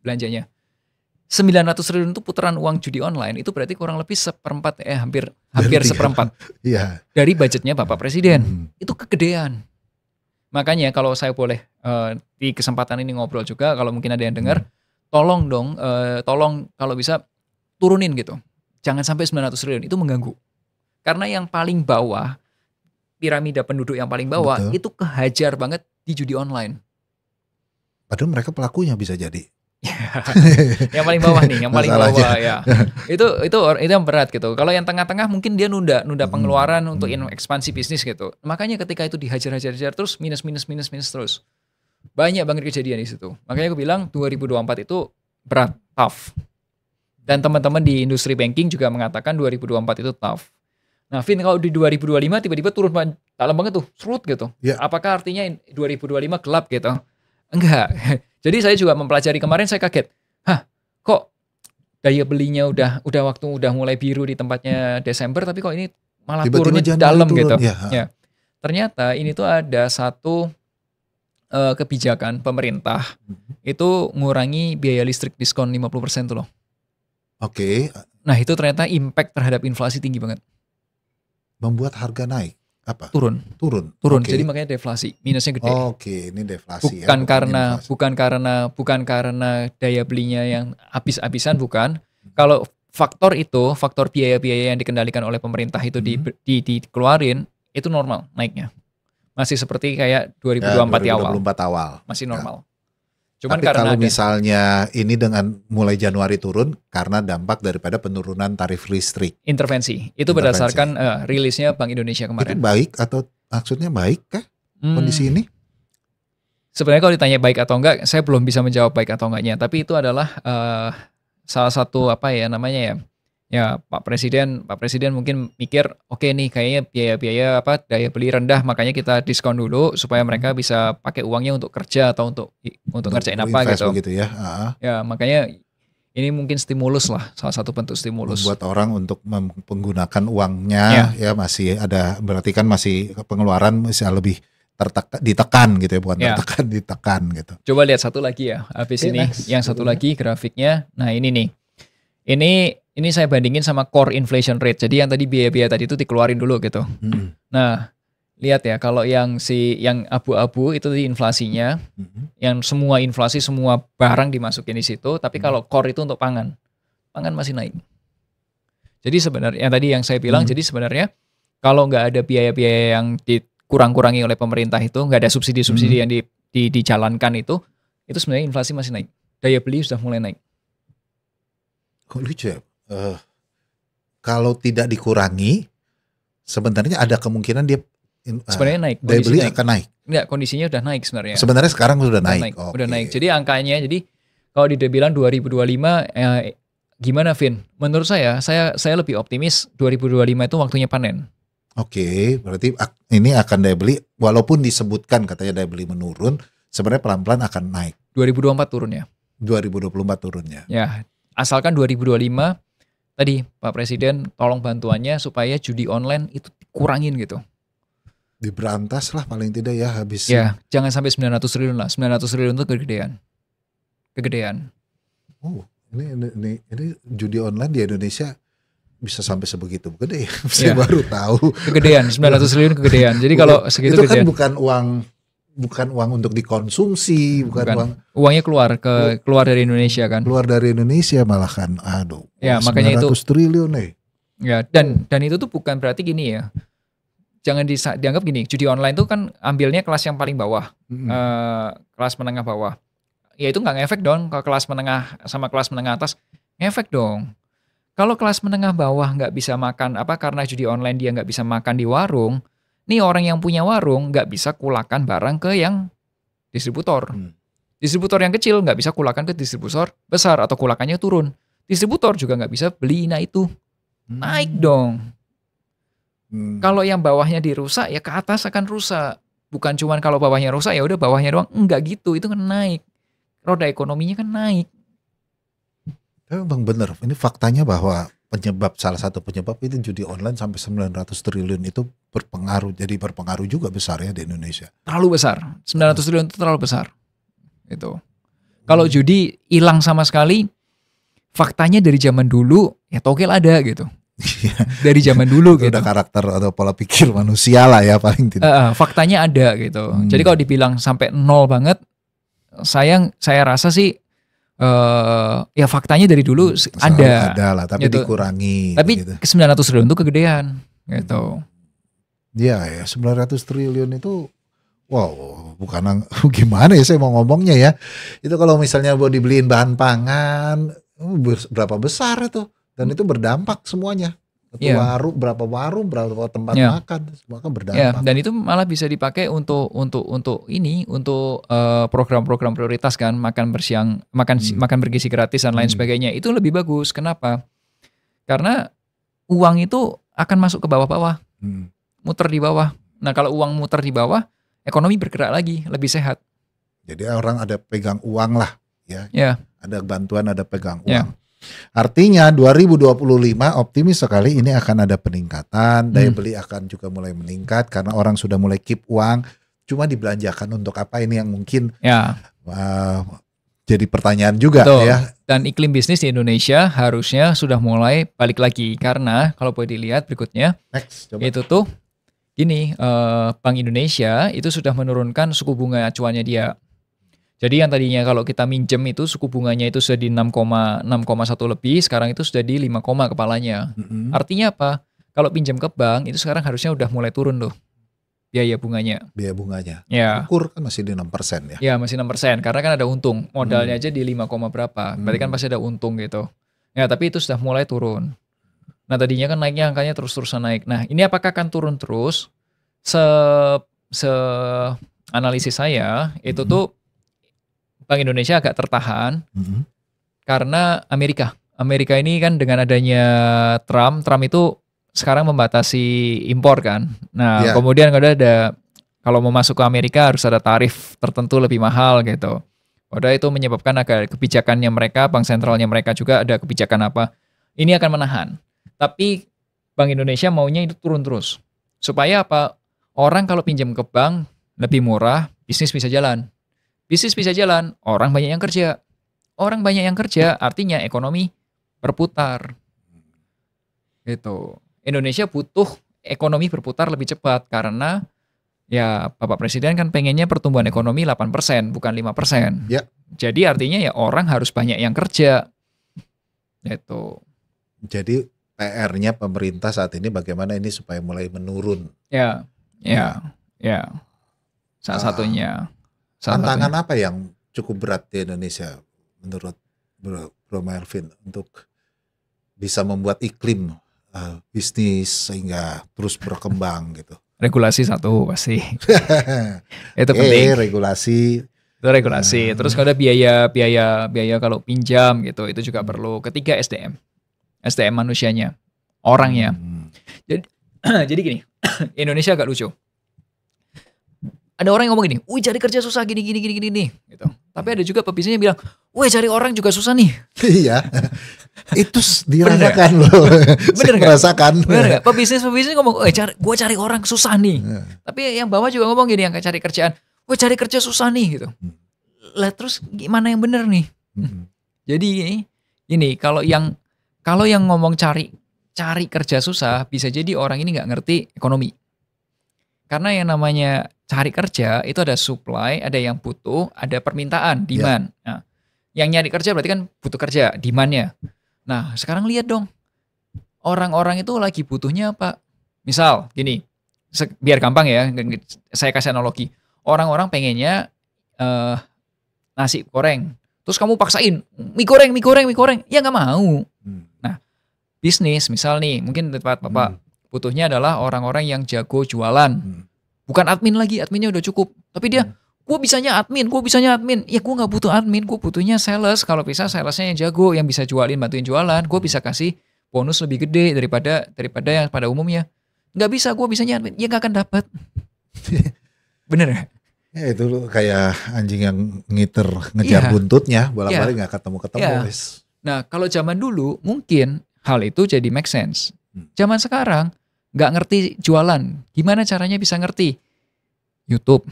belanjanya. 900 triliun itu putaran uang judi online, itu berarti kurang lebih hampir seperempat dari budgetnya Bapak Presiden. Itu kegedean. Makanya kalau saya boleh di kesempatan ini ngobrol juga, kalau mungkin ada yang dengar, tolong dong, kalau bisa turunin gitu. Jangan sampai 900 triliun, itu mengganggu. Karena yang paling bawah, piramida penduduk yang paling bawah, itu kehajar banget di judi online. Padahal mereka pelakunya bisa jadi. Yang paling bawah nih, yang paling bawah ya. Itu yang berat gitu. Kalau yang tengah-tengah mungkin dia nunda pengeluaran untuk ekspansi bisnis gitu. Makanya ketika itu dihajar terus minus terus. Banyak banget kejadian di situ. Makanya aku bilang 2024 itu berat, tough. Dan teman-teman di industri banking juga mengatakan 2024 itu tough. Nah, Vin, kalau di 2025 tiba-tiba turun dalam banget tuh, serut gitu. Apakah artinya 2025 gelap gitu? Enggak. Jadi saya juga mempelajari kemarin, saya kaget. Kok daya belinya udah mulai biru di tempatnya Desember, tapi kok ini malah turunnya dalam gitu. Ya. Ternyata ini tuh ada satu kebijakan pemerintah itu ngurangi biaya listrik diskon 50% tuh loh. Oke. Nah, itu ternyata impact terhadap inflasi tinggi banget. Membuat harga naik. Apa? Turun. Okay. Jadi makanya deflasi, minusnya gede. Ini deflasi bukan karena daya belinya yang habis-habisan, bukan. Kalau faktor biaya-biaya yang dikendalikan oleh pemerintah itu dikeluarin, itu normal naiknya. Masih seperti kayak 2024 di awal. 2024 awal. Masih normal. Cuman tapi kalau misalnya ini dengan mulai Januari turun karena dampak daripada penurunan tarif listrik. Intervensi. Itu berdasarkan rilisnya Bank Indonesia kemarin. Itu baik atau maksudnya baik kah kondisi ini? Sebenarnya kalau ditanya baik atau enggak, saya belum bisa menjawab baik atau enggaknya. Tapi itu adalah salah satu Ya Pak Presiden mungkin mikir, oke nih kayaknya biaya daya beli rendah, makanya kita diskon dulu supaya mereka bisa pakai uangnya untuk kerja atau untuk ngerjain apa gitu. Ya. Ya makanya ini mungkin stimulus lah, salah satu bentuk stimulus. Buat orang untuk menggunakan uangnya ya masih ada, berarti kan masih pengeluaran masih lebih ditekan gitu ya, bukan ditekan gitu. Coba lihat satu lagi ya, habis ini yang satu lagi grafiknya. Nah ini nih. Ini saya bandingin sama core inflation rate. Jadi yang tadi biaya-biaya tadi itu dikeluarin dulu gitu. Nah, lihat ya, kalau yang abu-abu itu di inflasinya, yang semua inflasi, semua barang dimasukin di situ, tapi kalau core itu untuk pangan masih naik. Jadi sebenarnya yang tadi yang saya bilang, jadi sebenarnya kalau nggak ada biaya-biaya yang dikurang-kurangi oleh pemerintah itu, nggak ada subsidi-subsidi yang dijalankan itu sebenarnya inflasi masih naik. Daya beli sudah mulai naik. Kok lucu ya? Kalau tidak dikurangi, sebenarnya ada kemungkinan dia sebenarnya naik. Daya beli akan naik. Enggak, kondisinya udah naik sebenarnya. Sebenarnya sekarang sudah naik. Udah naik. Jadi angkanya, kalau dibilang 2025, gimana Vin? Menurut saya lebih optimis 2025 itu waktunya panen. Oke, berarti ini akan daya beli, walaupun disebutkan katanya daya beli menurun, sebenarnya pelan-pelan akan naik. 2024 turunnya. 2024 turunnya. Ya. Asalkan 2025 tadi Pak Presiden tolong bantuannya supaya judi online itu dikurangin gitu. Diberantas lah paling tidak ya habis. Ya, jangan sampai 900 triliun lah. 900 triliun itu kegedean. Oh, ini judi online di Indonesia bisa sampai sebegitu gede ya. Saya baru tahu. Kegedean, 900 triliun kegedean. Jadi kalau segitu itu kan gedean. bukan uang untuk dikonsumsi, bukan. Uangnya keluar dari Indonesia kan. Keluar dari Indonesia malah kan. Aduh. Ya, makanya 900 triliun nih. Ya, dan itu tuh bukan berarti gini ya. Jangan dianggap gini, judi online tuh kan ambilnya kelas yang paling bawah, kelas menengah bawah. Ya itu nggak ngefek dong ke kelas menengah sama kelas menengah atas, ngefek dong. Kalau kelas menengah bawah nggak bisa makan karena judi online dia nggak bisa makan di warung, nih orang yang punya warung nggak bisa kulakan barang ke yang distributor. Distributor yang kecil nggak bisa kulakan ke distributor besar atau kulakannya turun. Distributor juga nggak bisa beli, nah itu naik dong. Kalau yang bawahnya dirusak ya ke atas akan rusak. Bukan cuma kalau bawahnya rusak ya udah bawahnya doang. Enggak gitu, itu kan naik. Roda ekonominya kan naik. Bang bener, ini faktanya bahwa salah satu penyebab itu judi online sampai 900 triliun itu berpengaruh juga besar ya di Indonesia. Terlalu besar. 900 triliun itu terlalu besar. Itu. Kalau judi hilang sama sekali, faktanya dari zaman dulu ya togel ada gitu. Dari zaman dulu gitu. Udah karakter atau pola pikir manusia lah ya paling tidak. Faktanya ada gitu. Jadi kalau dibilang sampai nol banget, saya rasa sih ya faktanya dari dulu ada. Ada lah, tapi gitu. Dikurangi. Tapi gitu. 900 triliun itu kegedean gitu. Ya 900 triliun itu wow, bukan gimana ya saya mau ngomongnya ya. Itu kalau misalnya mau dibeliin bahan pangan berapa besar itu. Dan itu berdampak semuanya. Berapa warung, berapa tempat makan, semua kan berdampak. Dan itu malah bisa dipakai untuk program-program prioritas kan, makan bergizi gratis dan lain sebagainya. Itu lebih bagus. Kenapa? Karena uang itu akan masuk ke bawah-bawah, muter di bawah. Nah kalau uang muter di bawah, ekonomi bergerak lagi, lebih sehat. Jadi orang ada pegang uang lah, ya. Ada bantuan, ada pegang uang. Artinya 2025 optimis sekali ini akan ada peningkatan, daya beli akan juga mulai meningkat karena orang sudah mulai keep uang, cuma dibelanjakan untuk apa ini yang mungkin jadi pertanyaan juga. Betul. Ya. Dan iklim bisnis di Indonesia harusnya sudah mulai balik lagi karena kalau boleh dilihat berikutnya, itu tuh gini, Bank Indonesia itu sudah menurunkan suku bunga acuannya dia. Jadi yang tadinya kalau kita minjem itu suku bunganya itu sudah di 6,1 lebih, sekarang itu sudah di 5, kepalanya. Artinya apa? Kalau pinjam ke bank itu sekarang harusnya udah mulai turun tuh biaya bunganya. Biaya bunganya. Ya. Ukur kan masih di 6% ya? Ya masih 6% karena kan ada untung. Modalnya aja di 5, berapa. Berarti kan pasti ada untung gitu. Ya tapi itu sudah mulai turun. Nah tadinya kan naiknya angkanya terus-terusan naik. Nah ini apakah akan turun terus? Analisis saya itu tuh Bank Indonesia agak tertahan karena Amerika ini kan dengan adanya Trump itu sekarang membatasi impor kan. Nah kemudian kalau mau masuk ke Amerika harus ada tarif tertentu lebih mahal gitu. Udah itu menyebabkan agak kebijakannya mereka, bank sentralnya mereka juga ada kebijakan apa. Ini akan menahan. Tapi Bank Indonesia maunya itu turun terus. Supaya apa? Orang kalau pinjam ke bank lebih murah, bisnis bisa jalan. Bisnis bisa jalan, orang banyak yang kerja. Orang banyak yang kerja, artinya ekonomi berputar. Gitu. Indonesia butuh ekonomi berputar lebih cepat karena ya Bapak Presiden kan pengennya pertumbuhan ekonomi 8%, bukan 5%. Ya. Jadi artinya ya orang harus banyak yang kerja. Gitu. Jadi PR-nya pemerintah saat ini bagaimana ini supaya mulai menurun. Ya. Salah satunya. Tantangan apa yang cukup berat di Indonesia menurut Bro Melvin untuk bisa membuat iklim bisnis sehingga terus berkembang gitu? Regulasi satu pasti. Itu penting. Regulasi. Itu regulasi. Terus kalau ada biaya kalau pinjam gitu, itu juga perlu. Ketiga SDM manusianya, orangnya. Jadi gini, Indonesia agak lucu. Ada orang yang ngomong gini, wih cari kerja susah gini gitu. Tapi ada juga pebisnis yang bilang, wih cari orang juga susah nih. Iya. Itu dirasakan loh. Bener gak? Merasakan. Bener gak? Pebisnis ngomong, gue cari orang susah nih. Tapi yang bawah juga ngomong gini, yang cari kerjaan, gue cari kerja susah nih gitu. Lah terus gimana yang bener nih? Jadi ini kalau yang ngomong cari kerja susah, bisa jadi orang ini nggak ngerti ekonomi. Karena yang namanya cari kerja itu ada supply, ada yang butuh, ada permintaan, demand. Nah, yang nyari kerja berarti kan butuh kerja, demand-nya. Nah, sekarang lihat dong. Orang-orang itu lagi butuhnya apa? Misal gini, biar gampang ya, saya kasih analogi. Orang-orang pengennya nasi goreng. Terus kamu paksain, mie goreng. Ya nggak mau. Nah, bisnis misal nih, mungkin tempat Bapak butuhnya adalah orang-orang yang jago jualan. Bukan admin lagi, adminnya udah cukup. Tapi dia, gue bisanya admin. Ya gue gak butuh admin, gue butuhnya sales. Kalau bisa salesnya yang jago, yang bisa bantuin jualan. Gue bisa kasih bonus lebih gede daripada yang pada umumnya. Gak bisa, gue bisanya admin. Ya gak akan dapat. Bener ya? Ya itu kayak anjing yang ngejar buntutnya, bolak-balik gak ketemu-ketemu. Nah kalau zaman dulu, mungkin hal itu jadi make sense. Zaman sekarang, nggak ngerti jualan, gimana caranya bisa ngerti? YouTube,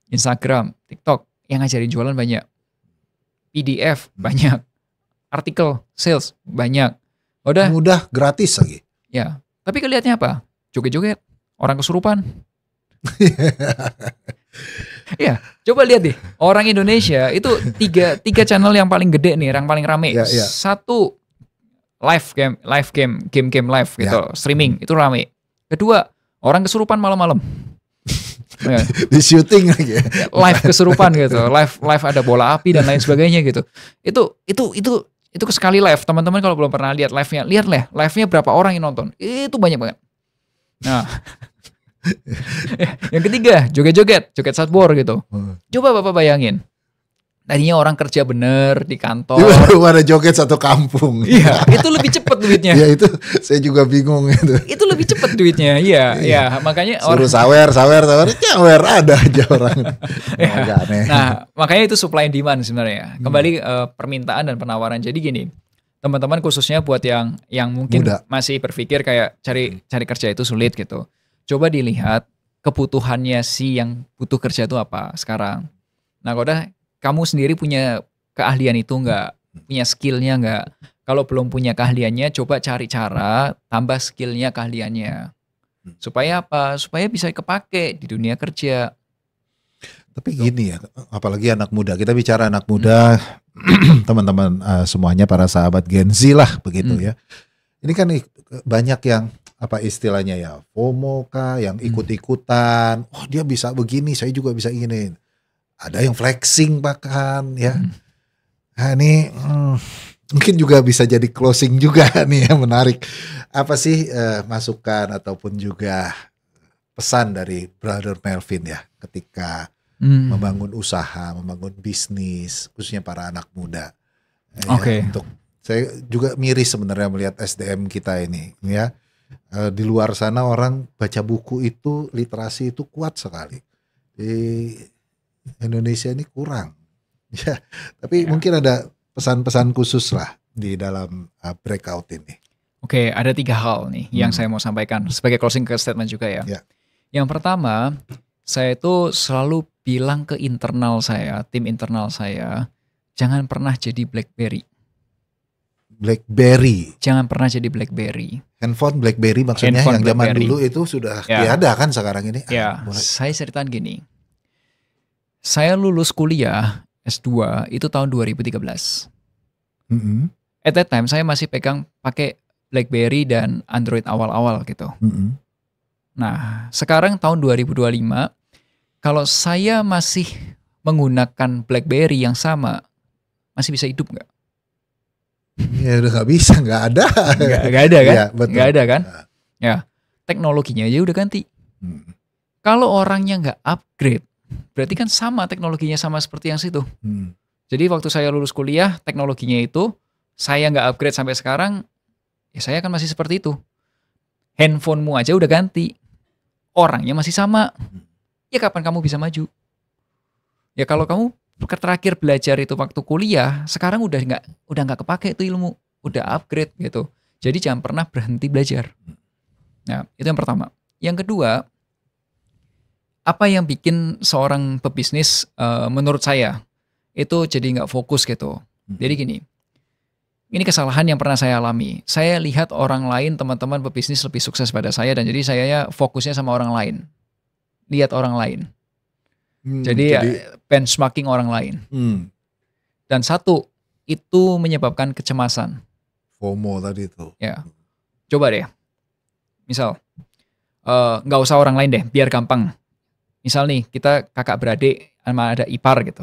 Instagram, TikTok, yang ngajarin jualan banyak. PDF banyak. Artikel, sales banyak. Udah. Mudah, gratis lagi. Ya, tapi kelihatannya apa? Joget-joget, orang kesurupan. Ya, coba lihat deh. Orang Indonesia itu tiga channel yang paling gede nih, yang paling rame. Satu, live game live gitu, streaming itu rame. Kedua, orang kesurupan malam-malam. Di syuting lagi. Live kesurupan gitu, live ada bola api dan lain sebagainya gitu. Itu sekali live, teman-teman kalau belum pernah lihat live-nya, live-nya berapa orang yang nonton. Itu banyak banget. Nah, yang ketiga, joget satbor gitu. Coba Bapak bayangin. Tadinya orang kerja bener di kantor. Ada joget satu kampung. Iya, itu lebih cepat duitnya. Iya itu, saya juga bingung itu. Itu lebih cepat duitnya, iya. Makanya suruh sawer, ada aja orang. Nah, makanya itu supply and demand sebenarnya. Kembali permintaan dan penawaran. Jadi gini, teman-teman khususnya buat yang mungkin masih berpikir kayak cari kerja itu sulit gitu. Coba dilihat kebutuhannya si yang butuh kerja itu apa sekarang. Nah, kalau kamu sendiri punya keahlian itu enggak, punya skillnya enggak. Kalau belum punya keahliannya, coba cari cara tambah skillnya, keahliannya. Supaya apa? Supaya bisa kepake di dunia kerja. Tapi gini ya, apalagi anak muda. Kita bicara anak muda, teman-teman semuanya, para sahabat Gen Z lah begitu ya. Ini kan banyak yang apa istilahnya ya, FOMO kah, yang ikut-ikutan. Oh dia bisa begini, saya juga bisa ini. Ada yang flexing bahkan ya. Nah ini mungkin juga bisa jadi closing juga nih ya, menarik. Apa sih masukan ataupun juga pesan dari Brother Melvin ya ketika membangun usaha, membangun bisnis, khususnya para anak muda. Ya, untuk saya juga miris sebenarnya melihat SDM kita ini ya. Di luar sana orang baca buku itu, literasi itu kuat sekali. Di Indonesia ini kurang. Ya, tapi mungkin ada pesan-pesan khusus lah di dalam breakout ini. Oke, ada 3 hal nih yang saya mau sampaikan sebagai closing statement juga ya. Yang pertama, saya itu selalu bilang ke internal saya, tim internal saya, jangan pernah jadi BlackBerry. Jangan pernah jadi BlackBerry. Handphone BlackBerry maksudnya yang zaman dulu itu sudah tiada kan sekarang ini. Ya, saya ceritain gini. Saya lulus kuliah S2 itu tahun 2013. At that time saya masih pakai BlackBerry dan Android awal-awal gitu. Nah, sekarang tahun 2025, kalau saya masih menggunakan BlackBerry yang sama, masih bisa hidup nggak? Ya udah nggak bisa, nggak ada. Nggak ada kan? Ya, nggak ada kan? Ya, teknologinya aja udah ganti. Kalau orangnya nggak upgrade, berarti kan sama teknologinya sama seperti yang situ. Jadi waktu saya lulus kuliah, teknologinya itu saya nggak upgrade sampai sekarang, ya saya kan masih seperti itu. Handphonemu aja udah ganti, orangnya masih sama. ya kapan kamu bisa maju? Ya kalau kamu terakhir belajar itu waktu kuliah, sekarang udah nggak kepake itu ilmu, udah upgrade gitu. Jadi jangan pernah berhenti belajar. Nah, itu yang pertama. Yang kedua, apa yang bikin seorang pebisnis menurut saya itu jadi nggak fokus gitu. Jadi gini, ini kesalahan yang pernah saya alami. Saya lihat orang lain, teman-teman pebisnis lebih sukses pada saya, dan jadi saya fokusnya sama orang lain. Lihat orang lain. Jadi benchmarking orang lain. Dan satu, itu menyebabkan kecemasan. FOMO tadi itu. Ya, coba deh. Misal, nggak usah orang lain deh, biar gampang. Misal nih, kita kakak beradik sama ada ipar gitu.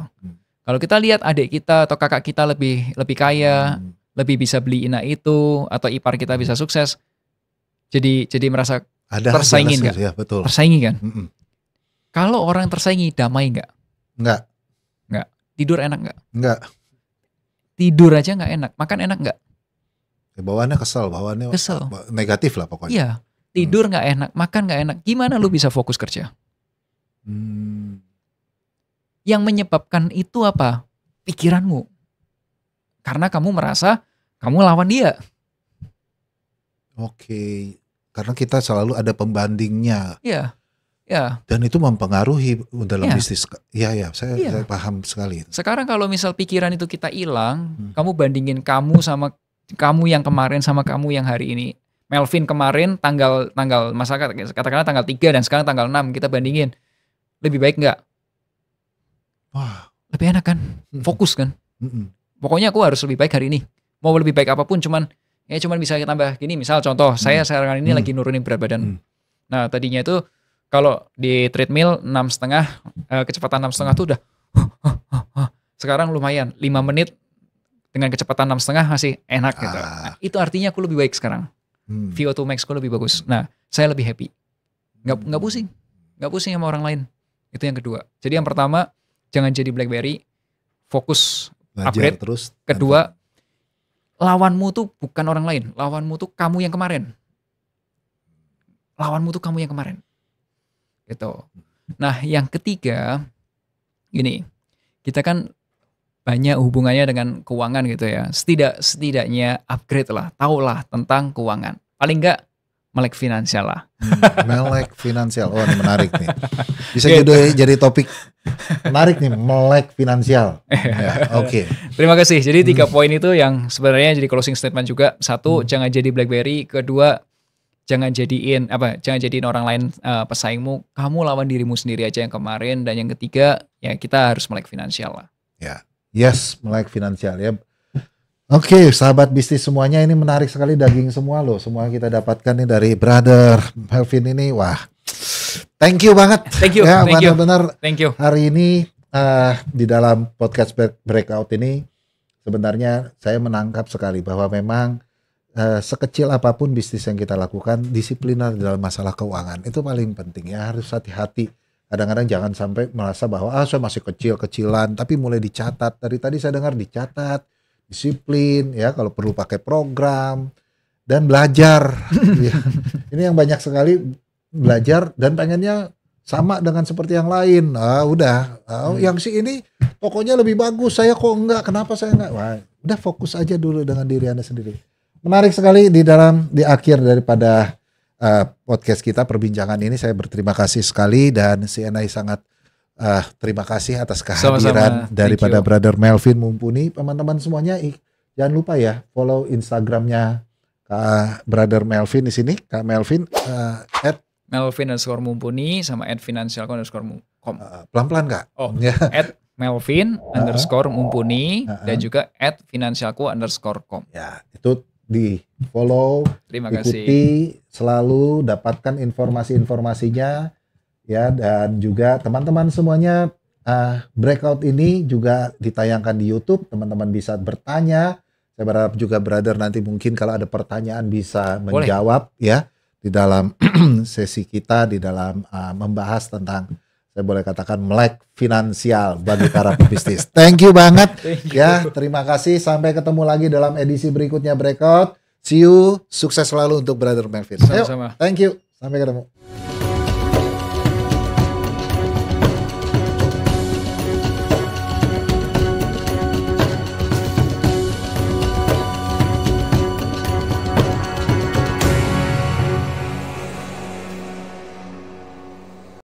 Kalau kita lihat adik kita atau kakak kita lebih kaya, lebih bisa beli itu, atau ipar kita bisa sukses, jadi merasa tersaingi nggak? Ya, betul. Tersaingi kan? Kalau orang tersaingi, damai nggak? Nggak. Tidur enak nggak? Nggak. Tidur aja nggak enak, makan enak nggak? Ya, bawaannya kesel. Negatif lah pokoknya. Iya, tidur nggak enak, makan nggak enak. Gimana lu bisa fokus kerja? Yang menyebabkan itu apa? Pikiranmu. Karena kamu merasa kamu lawan dia. Oke, karena kita selalu ada pembandingnya. Iya. Ya. Dan itu mempengaruhi dalam bisnis. Iya, saya paham sekali. Sekarang kalau misal pikiran itu kita hilang, kamu bandingin kamu sama kamu yang kemarin sama kamu yang hari ini. Melvin kemarin tanggal masyarakat katakanlah tanggal 3 dan sekarang tanggal 6, kita bandingin. Lebih baik nggak? Wah, lebih enak kan? Fokus kan? Pokoknya aku harus lebih baik hari ini. Mau lebih baik apapun, cuman bisa tambah gini. Misal contoh, saya sekarang ini lagi nurunin berat badan. Nah, tadinya itu kalau di treadmill 6,5, kecepatan 6,5 tuh udah sekarang lumayan 5 menit dengan kecepatan 6,5 masih enak gitu. Nah, itu artinya aku lebih baik sekarang. VO2 max ku lebih bagus. Nah, saya lebih happy. Nggak pusing sama orang lain. Itu yang kedua. Jadi yang pertama, jangan jadi BlackBerry, fokus upgrade. Terus. Kedua, lawanmu tuh bukan orang lain, lawanmu tuh kamu yang kemarin. Gitu. Nah, yang ketiga, gini, kita kan banyak hubungannya dengan keuangan gitu ya. Setidaknya upgrade lah, tahulah tentang keuangan. Paling enggak melek finansial lah. Melek finansial, oh ini menarik nih. Bisa jadi topik menarik nih, melek finansial. Oke. Terima kasih. Jadi 3 poin itu yang sebenarnya jadi closing statement juga. 1, jangan jadi BlackBerry. Kedua, jangan jadiin orang lain pesaingmu. Kamu lawan dirimu sendiri aja yang kemarin. Dan yang ketiga, ya kita harus melek finansial lah. Ya, yes, melek finansial ya. Oke, sahabat bisnis semuanya, ini menarik sekali, daging semua loh. Semua kita dapatkan nih dari Brother Melvin ini. Wah, thank you banget. Thank you. Ya, thank benar-benar. Thank you. Hari ini di dalam podcast Breakout ini sebenarnya saya menangkap sekali bahwa memang sekecil apapun bisnis yang kita lakukan, disipliner dalam masalah keuangan itu paling penting ya. Harus hati-hati. Kadang-kadang jangan sampai merasa bahwa saya masih kecil-kecilan, tapi mulai dicatat. Dari tadi saya dengar dicatat, disiplin ya, kalau perlu pakai program dan belajar. Ya. Ini yang banyak sekali belajar dan pengennya sama dengan seperti yang lain. Yang si ini pokoknya lebih bagus, saya kok enggak, kenapa saya enggak? Wah, udah fokus aja dulu dengan diri Anda sendiri. Menarik sekali di akhir daripada podcast kita, perbincangan ini. Saya berterima kasih sekali dan CNI sangat terima kasih atas kehadiran daripada Brother Melvin Mumpuni. Teman-teman semuanya, jangan lupa ya follow Instagramnya Brother Melvin di sini, Kak Melvin @Melvin_Mumpuni sama @financialco_com. Pelan-pelan Kak. @Melvin_Mumpuni dan juga @financialco_com. Ya, itu di follow, ikuti, selalu dapatkan informasi-informasinya. Ya, dan juga teman-teman semuanya, Breakout ini juga ditayangkan di YouTube. Teman-teman bisa bertanya. Saya berharap juga Brother nanti mungkin kalau ada pertanyaan bisa menjawab ya di dalam sesi kita, di dalam membahas tentang, saya boleh katakan, melek finansial bagi para pebisnis. Thank you banget. Ya, terima kasih. Sampai ketemu lagi dalam edisi berikutnya Breakout. See you. Sukses selalu untuk Brother Melvin. Sama-sama. Thank you. Sampai ketemu.